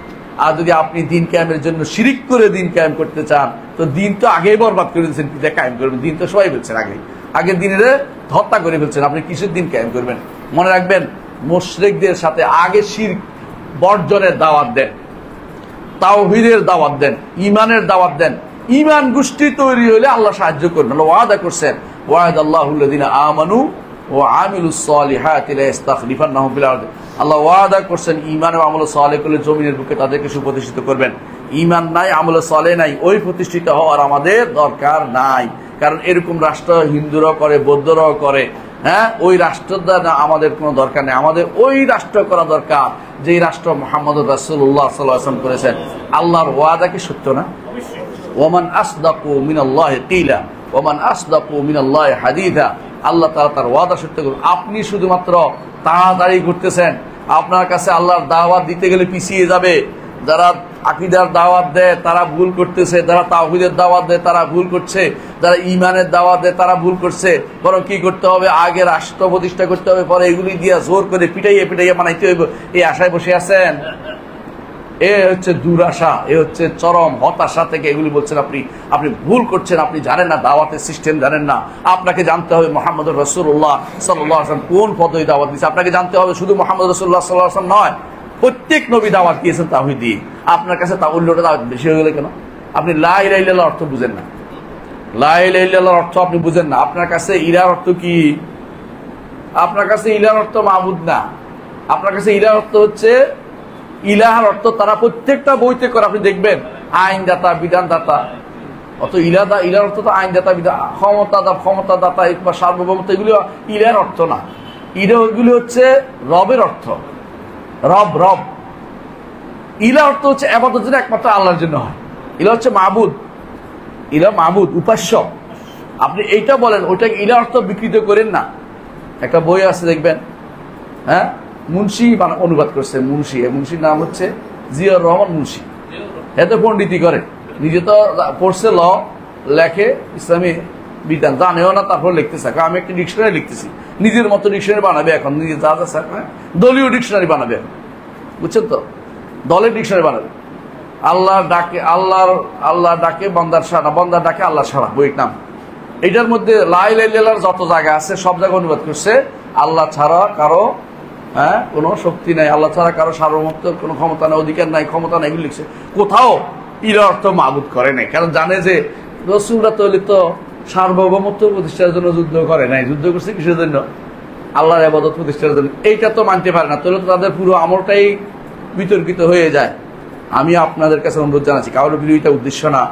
আর যদি আপনি দিন কায়েমের জন্য শিরিক করে দিন কায়েম করতে চান, তো দিন তো আগেই বরবাদ করে দিচ্ছেন, পিতা কায়েম করবেন। দিন তো সবাই বলছেন আগে দিনের হত্যা করে ফেলছেন, আপনি কিসের দিন কায়েম করবেন? মনে রাখবেন, মুশরিকদের সাথে আগে শিরক বর্জনের দাওয়াত দেন, তাওহীদের দাওয়াত দেন, ইমানের দাওয়াত দেন। ইমান গোষ্ঠী তৈরি হলে আল্লাহ সাহায্য করবেন। আল্লাহ ওয়াদা করছেন, ওয়াদাল্লাহুল্লাযীনা আমানু ওয়া আমিলুস সালিহাতি লা ইস্তাখলিফান্নাহুম ফিল আরদি। আল্লাহ ওয়াদা করছেন, ঈমান ও আমল সালেহ করলে জমিনের বুকে তাদেরকে সুপ্রতিষ্ঠিত করবেন। ঈমান নাই, আমল সালেহ নাই, ওই প্রতিষ্ঠিত হওয়ার আমাদের দরকার নাই। কারণ এরকম রাষ্ট্র হিন্দুরাও করে, বৌদ্ধরাও করে। হ্যাঁ, ওই রাষ্ট্রটা আমাদের কোনো দরকার নেই। আমাদের ওই রাষ্ট্র করা দরকার যেই রাষ্ট্র মুহাম্মদুর রাসূলুল্লাহ সাল্লাল্লাহু আলাইহি ওয়াসাল্লাম করেছেন। আল্লাহর ওয়াদা কি সত্য না? ওয়ামান আসদাকু মিনাল্লাহি কিলা ওয়ামান আসদাকু মিনাল্লাহি হাদিসা। আল্লাহ তাআলা তার ওয়াদা সত্য করেন। আপনি শুধুমাত্র তাড়াতাড়ি করতেছেন, আপনার কাছে আল্লাহর দাওয়াত দিতে গেলে পিছিয়ে যাবে। যারা আকীদার দাওয়াত দেয় তারা ভুল করতেছে, যারা তাওহীদের দাওয়াত দেয় তারা ভুল করছে, যারা ঈমানের দাওয়াত দেয় তারা ভুল করছে। বরং কি করতে হবে? আগে রাষ্ট্র প্রতিষ্ঠা করতে হবে, পরে এগুলি দিয়ে জোর করে পিটাইয়া বানাইতে হবে। এই আশায় বসে আছেন? এ হচ্ছে দুরাশা, এ হচ্ছে চরম হতাশা থেকে এগুলি বলছেন। আপনি ভুল করছেন, আপনি জানেন না দাওয়াতের সিস্টেম, জানেন না। আপনাকে জানতে হবে মুহাম্মদুর রাসূলুল্লাহ সাল্লাল্লাহু আলাইহি ওয়াসাল্লাম কোন পদ্ধতি দাওয়াত দিয়েছে। আপনাকে জানতে হবে শুধু মুহাম্মদ রাসূলুল্লাহ সাল্লাল্লাহু আলাইহি ওয়াসাল্লাম নয়, প্রত্যেক নবী দাওয়াত দিয়েছেন তাওহীদ দিয়ে। আপনার কাছে তাওহীদটা দাওয়াত বেশি হয়ে গেল কেন? আপনি লা ইলাহা ইল্লাল্লাহর অর্থ বুঝেন না, লা ইলাহা ইল্লাল্লাহর অর্থ আপনি বুঝেন না। আপনার কাছে ইলাহর অর্থ কি? আপনার কাছে ইলাহর অর্থ মাবুদ না, আপনার কাছে ইলাহর অর্থ হচ্ছে, ইলাহার অর্থ তারা প্রত্যেকটা বইতে করে, আপনি দেখবেন আইনদাতা, বিধানদাতা। অত ইলার অর্থ তো আইনদাতা, বিধান, ক্ষমতাদাতা বা সার্বভৌমত্ব, এগুলো ইলার অর্থ না। এগুলি হচ্ছে রবের অর্থ, রব। ইলা অর্থ হচ্ছে ইবাদত যেটা একমাত্র আল্লাহর জন্য হয়। ইলা হচ্ছে মাবুদ, ইলা মাবুদ, উপাস্য। আপনি এইটা বলেন, ওইটাকে ইলা অর্থ বিকৃত করেন না। একটা বই আছে দেখবেন, হ্যাঁ, মুন্সি অনুবাদ করছে, মুন্সির নাম হচ্ছে জিয়াউর রহমান মুন্সি। এত পণ্ডিতি করে, নিজে তো পড়ছে, লেখে ইসলামী বিধান, জানেও না, তারপর লিখতেছে। আমি একটা ডিকশনারি লিখতেছি, নিজের মতো ডিকশনারি বানাবে এখন, নিজে যা যা দলীয় ডিকশনারি বানাবে এখন, বুঝছেন তো? দলের ডিকশনারি বানাবে। আল্লাহ ডাকে বান্দার সাড়া, বান্দার ডাকে আল্লাহ সাড়া, বইয়ের নাম। এটার মধ্যে লা ইলাহা ইল্লাল্লাহর যত জায়গা আছে সব জায়গায় অনুবাদ করছে আল্লাহ ছাড়া কারো কোনো শক্তি নাই, আল্লাহ ছাড়া কারো সার্বভৌমত্ব কোনো ক্ষমতা নাই, অধিকার নাই, ক্ষমতা নাই, এগুলো লিখছে। কোথাও ইলার অর্থ মাবুদ করে নাই। কারণ জানে যে রাসূলরা তো সার্বভৌমত্ব প্রতিষ্ঠার জন্য যুদ্ধ করে নাই, যুদ্ধ করছে কিসের জন্য? আল্লাহর ইবাদত প্রতিষ্ঠার জন্য। এইটা তো মানতে পারে না, তাহলে তো তাদের পুরো আমলটাই বিতর্কিত হয়ে যায়। আমি আপনাদের কাছে অনুরোধ জানাচ্ছি, কারোর বিরোধিতা উদ্দেশ্য না,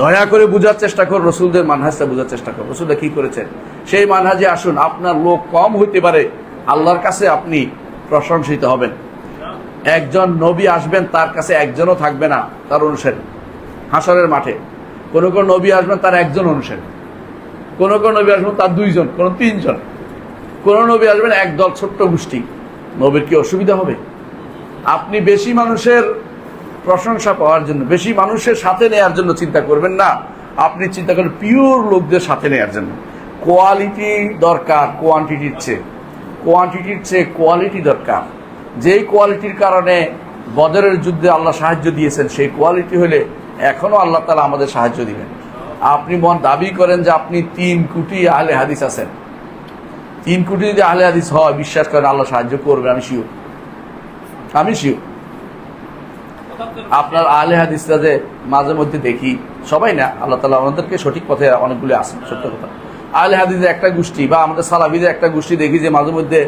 দয়া করে বুঝার চেষ্টা করুন, রসুলদের মানহাজটা বুঝার চেষ্টা করুন, রসুলরা কি করেছেন সেই মানহাজে আসুন। আপনার লোক কম হইতে পারে, আল্লাহর কাছে আপনি প্রশংসিত হবেন। একজন নবী আসবেন, তার কাছে একজনও থাকবে না তার অনুসারী হাসরের মাঠে। কোন কোন নবী আসবেন তার একজন অনুসারী, কোন কোন নবী আসবেন তার দুইজন, কোন তিনজন, কোন নবী আসবেন একদল ছোট্ট গোষ্ঠী। নবীর কি অসুবিধা হবে? আপনি বেশি মানুষের প্রশংসা পাওয়ার জন্য, বেশি মানুষের সাথে নেয়ার জন্য চিন্তা করবেন না, আপনি চিন্তা করেন পিওর লোকদের সাথে নেয়ার জন্য। কোয়ালিটি দরকার কোয়ান্টিটির চেয়ে কোয়ালিটি দরকার। যেই কোয়ালিটির কারণে বদরের যুদ্ধে আল্লাহ সাহায্য দিয়েছেন, সেই কোয়ালিটি হলে এখনো আল্লাহ তাআলা আমাদের সাহায্য দিবেন। আপনি দাবি করেন যে আপনি 3 কোটি আহলে হাদিস আছেন, 3 কোটি যদি আহলে হাদিস হয়, বিশ্বাস করেন আল্লাহ সাহায্য করবে। আমি শিওর। আপনার আহলে হাদিসরা যে মাঝে মধ্যে দেখি, সবাই না, আল্লাহ তাআলা আমাদেরকে সঠিক পথে অনেকগুলি আসেন, সত্য কথা। আহলে হাদিসের একটা গোষ্ঠী বা আমাদের সালাফিদের একটা গোষ্ঠী দেখি যে মাঝে মধ্যে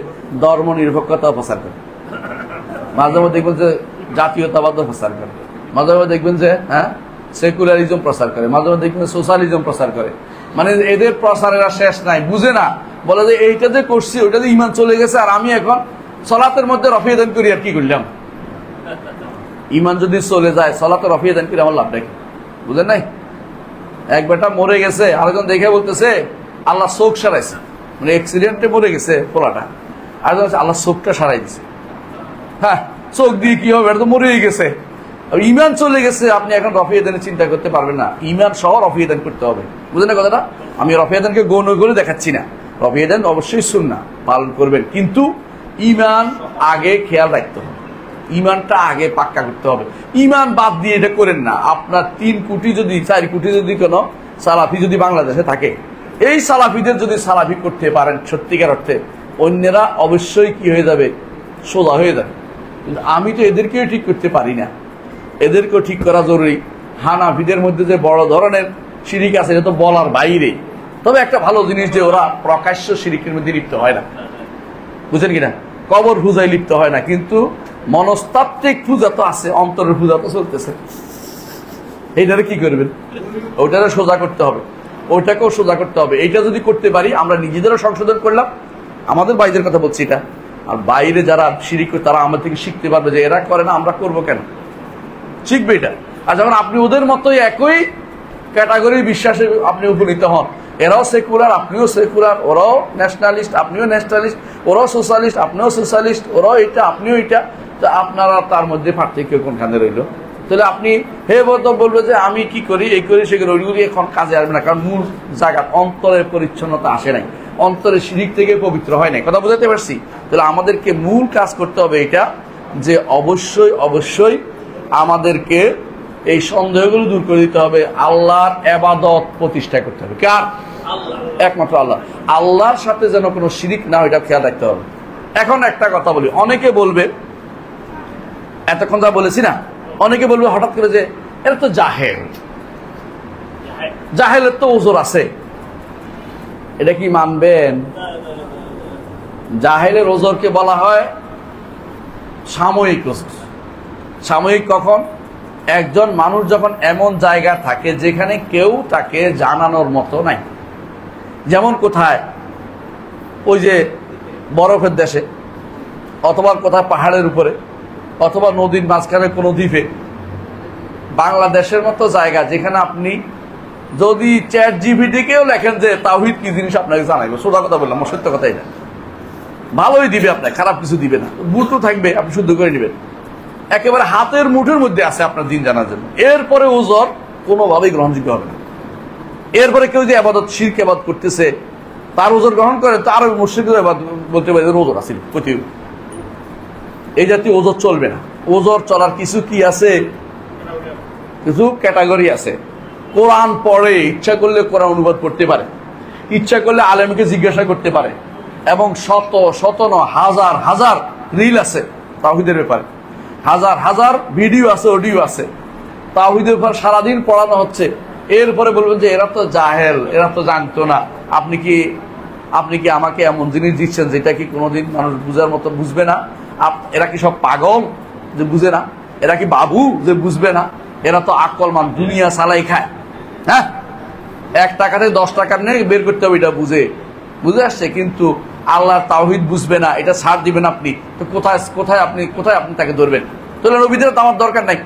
ধর্ম নিরপেক্ষতা প্রচার করে, মাঝে মধ্যে দেখবেন যে জাতীয়তাবাদ প্রচার করে, মাঝে মধ্যে দেখবেন যে সেকুলারিজম প্রচার করে, মাঝে মধ্যে দেখবেন সোশ্যালিজম প্রচার করে। মানে এদের প্রচারের শেষ নাই, বুঝে না, বলে যে এইটা যে করছি ওইটাতে ঈমান চলে গেছে, আর আমি এখন সলাতের মধ্যে রফিয়ে দান করি, আর কি করলাম? ঈমান যদি চলে যায়, সলাতে রফিয়ে দান করি আমার লাভ নাকি? বুঝেন নাই? এক বেটা মরে গেছে, আরেকজন দেখে বলতেছে আল্লাহ চোখ সারাইছে, মানে অ্যাক্সিডেন্টে মরে গেছে পোলাটা, আরেকজন আল্লাহ চোখটা সারাই দিছে। হ্যাঁ, চোখ দিয়ে কি হবে? এটা তো মরেই গেছে। ঈমান চলে গেছে, আপনি এখন রফিয়ে দানের চিন্তা করতে পারবেন না। ঈমান সহ রফিয়ে দান করতে হবে। বুঝলেন না কথাটা? আমি রফিয়ে দানকে গৌণ করে দেখাচ্ছি না, রফিয়ে দান অবশ্যই সুন্নাহ পালন করবেন, কিন্তু ঈমান আগে খেয়াল রাখতে হবে, ঈমানটা আগে পাক্কা করতে হবে। ঈমান বাদ দিয়ে এটা করেন না। আপনার 3 কোটি যদি 4 কোটি যদি কোনো সালাফি যদি বাংলাদেশে থাকে, এই সালাফিদের যদি সালাফি করতে পারেন সত্যিকার অর্থে, অন্যরা অবশ্যই কি হয়ে যাবে? সোজা হয়ে যাবে। কিন্তু আমি তো এদেরকেও ঠিক করতে পারি না, এদেরকেও ঠিক করা জরুরি। হানাফিদের মধ্যে যে বড় ধরনের শিরিক আছে, এটা তো বলার বাইরে। তবে একটা ভালো জিনিস যে ওরা প্রকাশ্য শিরিকের মধ্যে লিপ্ত হয় না, বুঝেন কিনা? কবর পূজায় লিপ্ত হয় না, কিন্তু মনস্তাত্ত্বিক পূজা তো আছে, অন্তরের পূজা তো চলতেছে। এইটারে কি করবেন? ওইটারে সোজা করতে হবে, ওইটাকেও সোজা করতে হবে। এইটা যদি করতে পারি, আমরা নিজেদেরও সংশোধন করলাম, আমাদের বাইরের কথা বলছি এটা, আর বাইরে যারা শিরিক করে তারা আমাদের থেকে শিখতে পারবে যে এরা করে না, আমরা করবো কেন? শিখবে এটা। আর যখন আপনি ওদের মতোই একই ক্যাটাগরির বিশ্বাসে আপনি উপনীত হন, এরাও সেকুলার, আপনিও সেকুলার, ওরাও ন্যাশনালিস্ট, আপনিও ন্যাশনালিস্ট, ওরাও সোশ্যালিস্ট, আপনিও সোশ্যালিস্ট, ওরাও এটা, আপনিও এটা, তো আপনারা তার মধ্যে পার্থক্য কোনখানে রইল? তাহলে আপনি বলবে যে আমি কি করি, এই করি, সে করি, ওইগুলি এখন কাজে আসবে না। কারণ মূল জায়গা অন্তরের পরিচ্ছন্নতা আসে নাই, অন্তরের শিরিক থেকে পবিত্র হয় নাই। কথা বুঝাতে পারছি? তাহলে আমাদেরকে মূল কাজ করতে হবে এটা, যে অবশ্যই আমাদেরকে এই সন্দেহগুলো দূর করে দিতে হবে। আল্লাহর ইবাদত প্রতিষ্ঠা করতে হবে। কার? একমাত্র আল্লাহ। আল্লাহর সাথে যেন কোনো শিরিক না হয়, এটা খেয়াল রাখতে হবে। এখন একটা কথা বলি, অনেকে বলবে, এতক্ষণ যা বলেছি না, অনেকে বলবে হঠাৎ করে যে এরা তো জাহেলের তো ওজর আছে। এটা কি মানবেন? জাহেলের ওজরকে বলা হয় সাময়িক ওজর। সাময়িক কখন? একজন মানুষ যখন এমন জায়গা থাকে যেখানে কেউ তাকে জানানোর মতো নাই। যেমন কোথায়? ওই যে বরফের দেশে, অথবা কোথায় পাহাড়ের উপরে, অথবা নদীর মাঝখানে কোনো দ্বীপে। বাংলাদেশের মতো জায়গা যেখানে আপনি যদি চ্যাট জিপিটিকেও লেখেন যে তাওহীদ কি জিনিস, আপনাকে জানাইবো। সোজা কথা বললাম, সত্য কথা এটা। ভালোই দিবে আপনার, খারাপ কিছু দিবে না। বুটও থাকবে, আপনি শুদ্ধ করে নেবেন। একেবারে হাতের মুঠের মধ্যে আছে আপনার দিন জানার জন্য। এরপরে ওজর কোনোভাবেই গ্রহণযোগ্য হবে না। এরপরে কেউ যে আবাদত, শিরক আবাদত করতেছে, তার ওজর গ্রহণ করে, তার মুশরিকদের আবাদত বলতে পারে ওজর আছে, এই জাতীয় ওজর চলবে না। ওজর চলার কিছু কি আছে, কিছু ক্যাটাগরি আছে। কোরআন পড়ে, ইচ্ছা করলে কোরআন অনুবাদ করতে পারে, ইচ্ছা করলে আলেমকে জিজ্ঞাসা করতে পারে, এবং শত হাজার হাজার রিল আছে তাওহীদের ব্যাপারে, হাজার হাজার ভিডিও আছে, অডিও আছে তাওহীদের ব্যাপারে, সারাদিন পড়ানো হচ্ছে। এরপরে বলবেন যে এরা তো জাহেল, এরা তো জানতো না। আপনি কি আমাকে এমন জিনিস দিচ্ছেন যেটা কি কোনোদিন মানুষ বুঝার মতো বুঝবে না? এরা কি সব পাগল যে বুঝে না? এরা কি বাবু যে বুঝবে না? এরা তো আকলমান, দুনিয়া সালাই খায়। হ্যাঁ, 1 টাকাতে 10 টাকার নেই বের করতে হবে, এটা বুঝে আসছে। কিন্তু আল্লাহর তাওহীদ বুঝবে না, এটা ছাড় দিবেন আপনি। তো কোথায় আপনি তাকে ধরবেন? তাহলে নবীদের দাওয়াত দরকার নাই।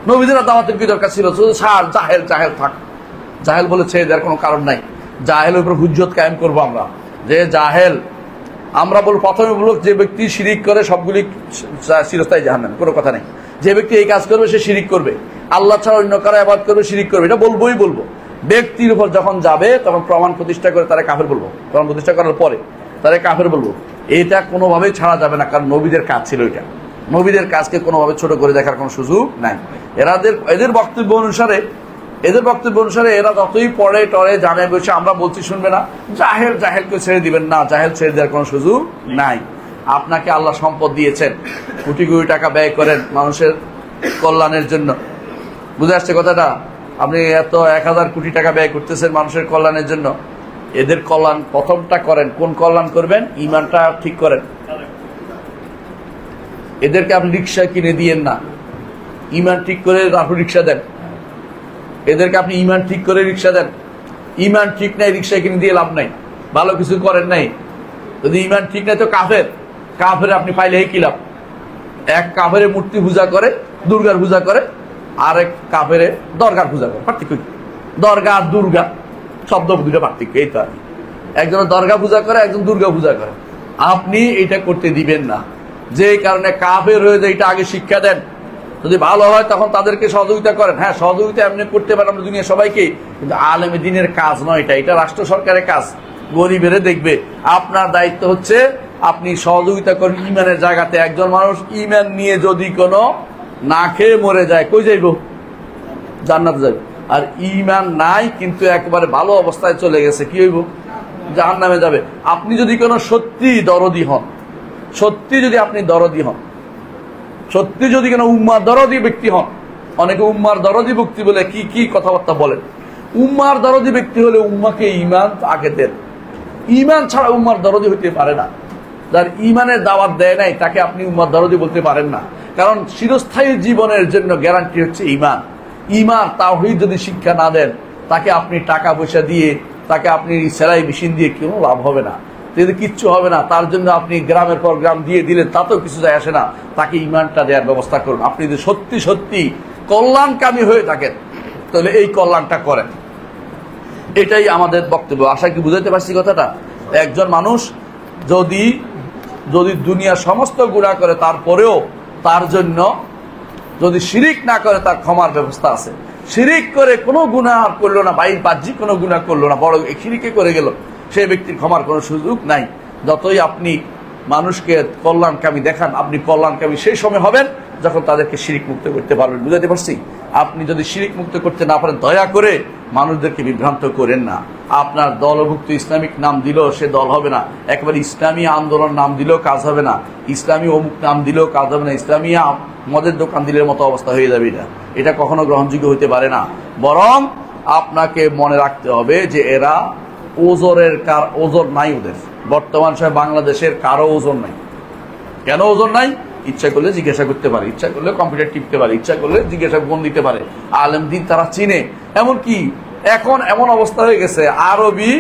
নবীদের দাওয়াতের কি দরকার ছিল? ছাড়, জাহেল থাক, জাহেল বলে ছেড়ে দেওয়ার কোনো কারণ নাই। জাহেলের উপর হুজ্জত কায়েম করবো আমরা, যে জাহেল। আমরা প্রথমে বলবো যে ব্যক্তি শিরিক করে সবগুলি চিরস্থায়ী জাহান্নামী, কোনো কথা নেই। যে ব্যক্তি এই কাজ করবে সে শিরিক করবে, আল্লাহ ছাড়া অন্য কারো ইবাদত করবে, শিরিক করবে, এটা বলবো। ব্যক্তির উপর যখন যাবে তখন প্রমাণ প্রতিষ্ঠা করে তারা কাফের বলবো, প্রমাণ প্রতিষ্ঠা করার পরে তারা কাফের বলবো। এটা কোনোভাবেই ছাড়া যাবে না, কারণ নবীদের কাজ ছিল এটা। নবীদের কাজকে কোনোভাবে ছোট করে দেখার কোনো সুযোগ নাই। এদের বক্তব্য অনুসারে এরা যতই পড়ে টরে জানে বসে আমরা বলছি শুনবে না, জাহেলকে ছেড়ে দিবেন না, জাহেল ছেড়ে দেওয়ার কোনো সুযোগ নাই। আপনাকে আল্লাহ সম্পদ দিয়েছেন, কোটি কোটি টাকা ব্যয় করেন মানুষের কল্যাণের জন্য, বুঝে আসছে কথাটা? আপনি এত 1000 কোটি টাকা ব্যয় করতেছেন মানুষের কল্যাণের জন্য, এদের কল্যাণ প্রথমটা করেন। কোন কল্যাণ করবেন? ইমানটা ঠিক করেন। এদেরকে আপনি রিক্সা কিনে দিয়েন না, ইমান ঠিক করে তারপর রিক্সা দেন। এদেরকে আপনি ইমান ঠিক করে রিক্সা দেন। ইমান ঠিক নাই, রিক্সা কিনে দিয়ে লাভ নাই, ভালো কিছু করেন নাই। যদি ইমান ঠিক নাই তো কাফের আপনি পাইলে কি লাভ? এক কাফের মূর্তি পূজা করে, দুর্গার পূজা করে, আরেক কাফের দরগার পূজা করে। পার্থক্য কি? দরগা আর দুর্গা শব্দ দুটো পার্থক্য এই তো। একজন দরগা পূজা করে, একজন দুর্গা পূজা করে। আপনি এটা করতে দিবেন না, যে কারণে কাফের হয়ে যায়। এটা আগে শিক্ষা দেন, যদি ভালো হয় তখন তাদেরকে সহযোগিতা করেন। হ্যাঁ, সহযোগিতা এমনি করতে পারেন আমরা দুনিয়া সবাইকে, কিন্তু আলেমে দ্বীনের কাজ নয় এটা রাষ্ট্র সরকারের কাজ। গরিবেরে দেখবে, আপনার দায়িত্ব হচ্ছে আপনি সহযোগিতা করেন ইমানের জায়গাতে। একজন মানুষ ইমান নিয়ে যদি কোনো না খেয়ে মরে যায়, কই যাইব? জান্নাতে যাবে। আর ইমান নাই কিন্তু একেবারে ভালো অবস্থায় চলে গেছে, কি হইব? জাহান্নামে যাবে। আপনি যদি কোনো সত্যি দরদি হন, সত্যি যদি আপনি দরদি হন, সত্যি যদি কোনো উম্মার দরদি ব্যক্তি হন, অনেকে উম্মার দরদি ব্যক্তি বলে কি কি কথাবার্তা বলেন। উম্মার দরদি ব্যক্তি হলে উম্মাকে ইমান আগে দেন। ইমান ছাড়া উম্মার দরদি হইতে পারে না। যার ইমানের দাওয়াত দেয় নাই তাকে আপনি উম্মার দরদি বলতে পারেন না, কারণ চিরস্থায়ী জীবনের জন্য গ্যারান্টি হচ্ছে ইমান। ইমান তাওহীদ যদি শিক্ষা না দেন, তাকে আপনি টাকা পয়সা দিয়ে, তাকে আপনি সেলাই মেশিন দিয়ে কোনো লাভ হবে না, যদি কিচ্ছু হবে না। তার জন্য আপনি গ্রামের পর গ্রাম দিয়ে দিলেন, তাতেও কিছু যায় আসে না। তাকে ইমানটা দেওয়ার ব্যবস্থা করুন। আপনি যদি সত্যি সত্যি কল্যাণকামী হয়ে থাকেন তাহলে এই কল্যাণটা করেন। এটাই আমাদের বক্তব্য। আশা কি বুঝাইতে পারছি কথাটা? একজন মানুষ যদি দুনিয়ার সমস্ত গুনাহ করে, তারপরেও তার জন্য যদি শিরিক না করে, তার ক্ষমার ব্যবস্থা আছে। শিরিক করে কোনো গুনাহ করলো না, বাহ্যিক কোনো গুনাহ করলো না, বড় শিরিকে করে গেল, সেই ব্যক্তির ক্ষমার কোনো সুযোগ নাই। যতই আপনি মানুষকে কল্যাণকামী দেখান, আপনি কল্যাণকামী সেই সময় হবেন যখন তাদেরকে শিরিক মুক্ত করতে পারবেন। বুঝাতে পারছি? আপনি যদি শিরিক মুক্ত করতে না পারেন, দয়া করে মানুষদেরকে বিভ্রান্ত করেন না। আপনার দলভুক্ত ইসলামিক নাম দিলেও সে দল হবে না, একেবারে ইসলামী আন্দোলন নাম দিলেও কাজ হবে না, ইসলামী অমুক নাম দিলেও কাজ হবে না, ইসলামী মদের দোকান দিলের মতো অবস্থা হয়ে যাবে। এটা কখনো গ্রহণযোগ্য হতে পারে না। বরং আপনাকে মনে রাখতে হবে যে এরা ওজন নাই ওদের। বর্তমান সময় বাংলাদেশের কারো ওজন নাই। কেন ওজন নাই? ইচ্ছা করলে জিজ্ঞাসা করতে পারে, ইচ্ছা করলে কম্পিউটার টিপতে পারে, ইচ্ছা করলে জিজ্ঞাসা ফোন দিতে পারে। আলেম দিন তারা চিনে। এমনকি এখন এমন অবস্থা হয়ে গেছে, আরবি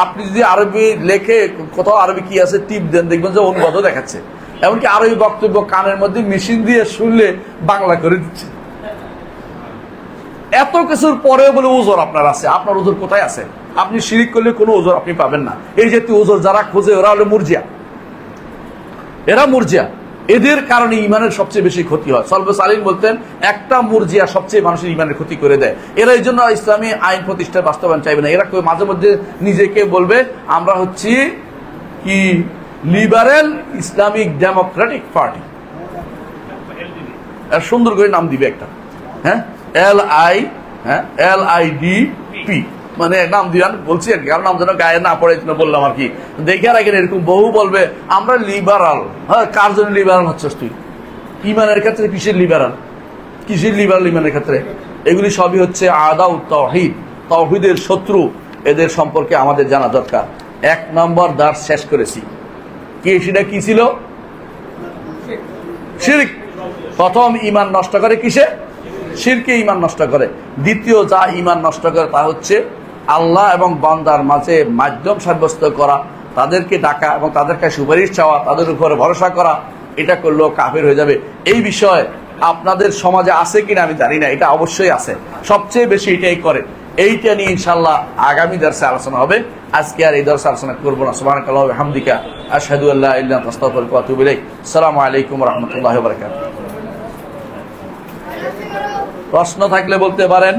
আপনি যদি আরবি লেখে কোথাও আরবি কি আছে টিপ দেন, দেখবেন যে অনুবাদও দেখাচ্ছে। এমনকি আরবি বক্তব্য কানের মধ্যে মেশিন দিয়ে শুনলে বাংলা করে দিচ্ছে। এত কিছুর পরেও বলে ওজোর আপনার আছে। আপনার ওজোর কোথায় আছে? আপনি শিরিক করলে কোনো ওজোর আপনি পাবেন না। এই জাতীয় ওজোর যারা খোঁজে ওরা হলো মুরজিয়া। এরা মুরজিয়া, এদের কারণে ইমানের সবচেয়ে বেশি ক্ষতি হয়। সলবে সালিম বলতেন, একটা মুরজিয়া সবচেয়ে মানুষের ইমানের ক্ষতি করে দেয়। এরা এই জন্য ইসলামী আইন প্রতিষ্ঠার বাস্তবায়ন চাইবে না। এরা মাঝে মধ্যে নিজেকে বলবে আমরা হচ্ছি কি লিবারেল ইসলামিক ডেমোক্রেটিক পার্টি, সুন্দর করে নাম দিবে একটা, হ্যাঁ, LIDP মানে নাম দিবেন বলছি আর কি, কারণ নাম যেন গায়ে না পড়ে বললাম আর কি। দেখে রাখেন এরকম বহু বলবে আমরা লিবারাল। হ্যাঁ, কার জন্য লিবারাল হচ্ছিস তুই? ইমানের ক্ষেত্রে কিসের লিবারাল? কিসের লিবারাল ইমানের ক্ষেত্রে? এগুলি সবই হচ্ছে আদাউ তাওহীদ, তাওহীদের শত্রু। এদের সম্পর্কে আমাদের জানা দরকার। 1 নম্বর দাস শেষ করেছি। সেটা কি ছিল? শিরক। প্রথম ইমান নষ্ট করে কিসে? শিরকে ইমান নষ্ট করে। দ্বিতীয় যা ইমান নষ্ট করে তা হচ্ছে আল্লাহ এবং বান্দার মাঝে মাধ্যম সাব্যস্ত করা, তাদেরকে ডাকা এবং তাদের কাছে সুপারিশ চাওয়া, তাদের উপরে ভরসা করা। এটা করলেও কাফের হয়ে যাবে। এই বিষয় আপনাদের সমাজে আছে কিনা আমি জানি না, এটা অবশ্যই আছে। সবচেয়ে বেশি এটাই করে। এইটা নিয়ে ইনশাআল্লাহ আগামী দর্শে আলোচনা হবে। আজকে আর এই দর্শে আলোচনা করবো না। সুবহানাকাল্লাহি ওয়া বিহামদিকা আশহাদু আল্লা ইলাহা ইল্লা আনতা আস্তাগফিরুকা ওয়া আতুবু ইলাইক। আসসালামু আলাইকুম ওয়া রাহমাতুল্লাহি ওয়া বারাকাতুহু। প্রশ্ন থাকলে বলতে পারেন।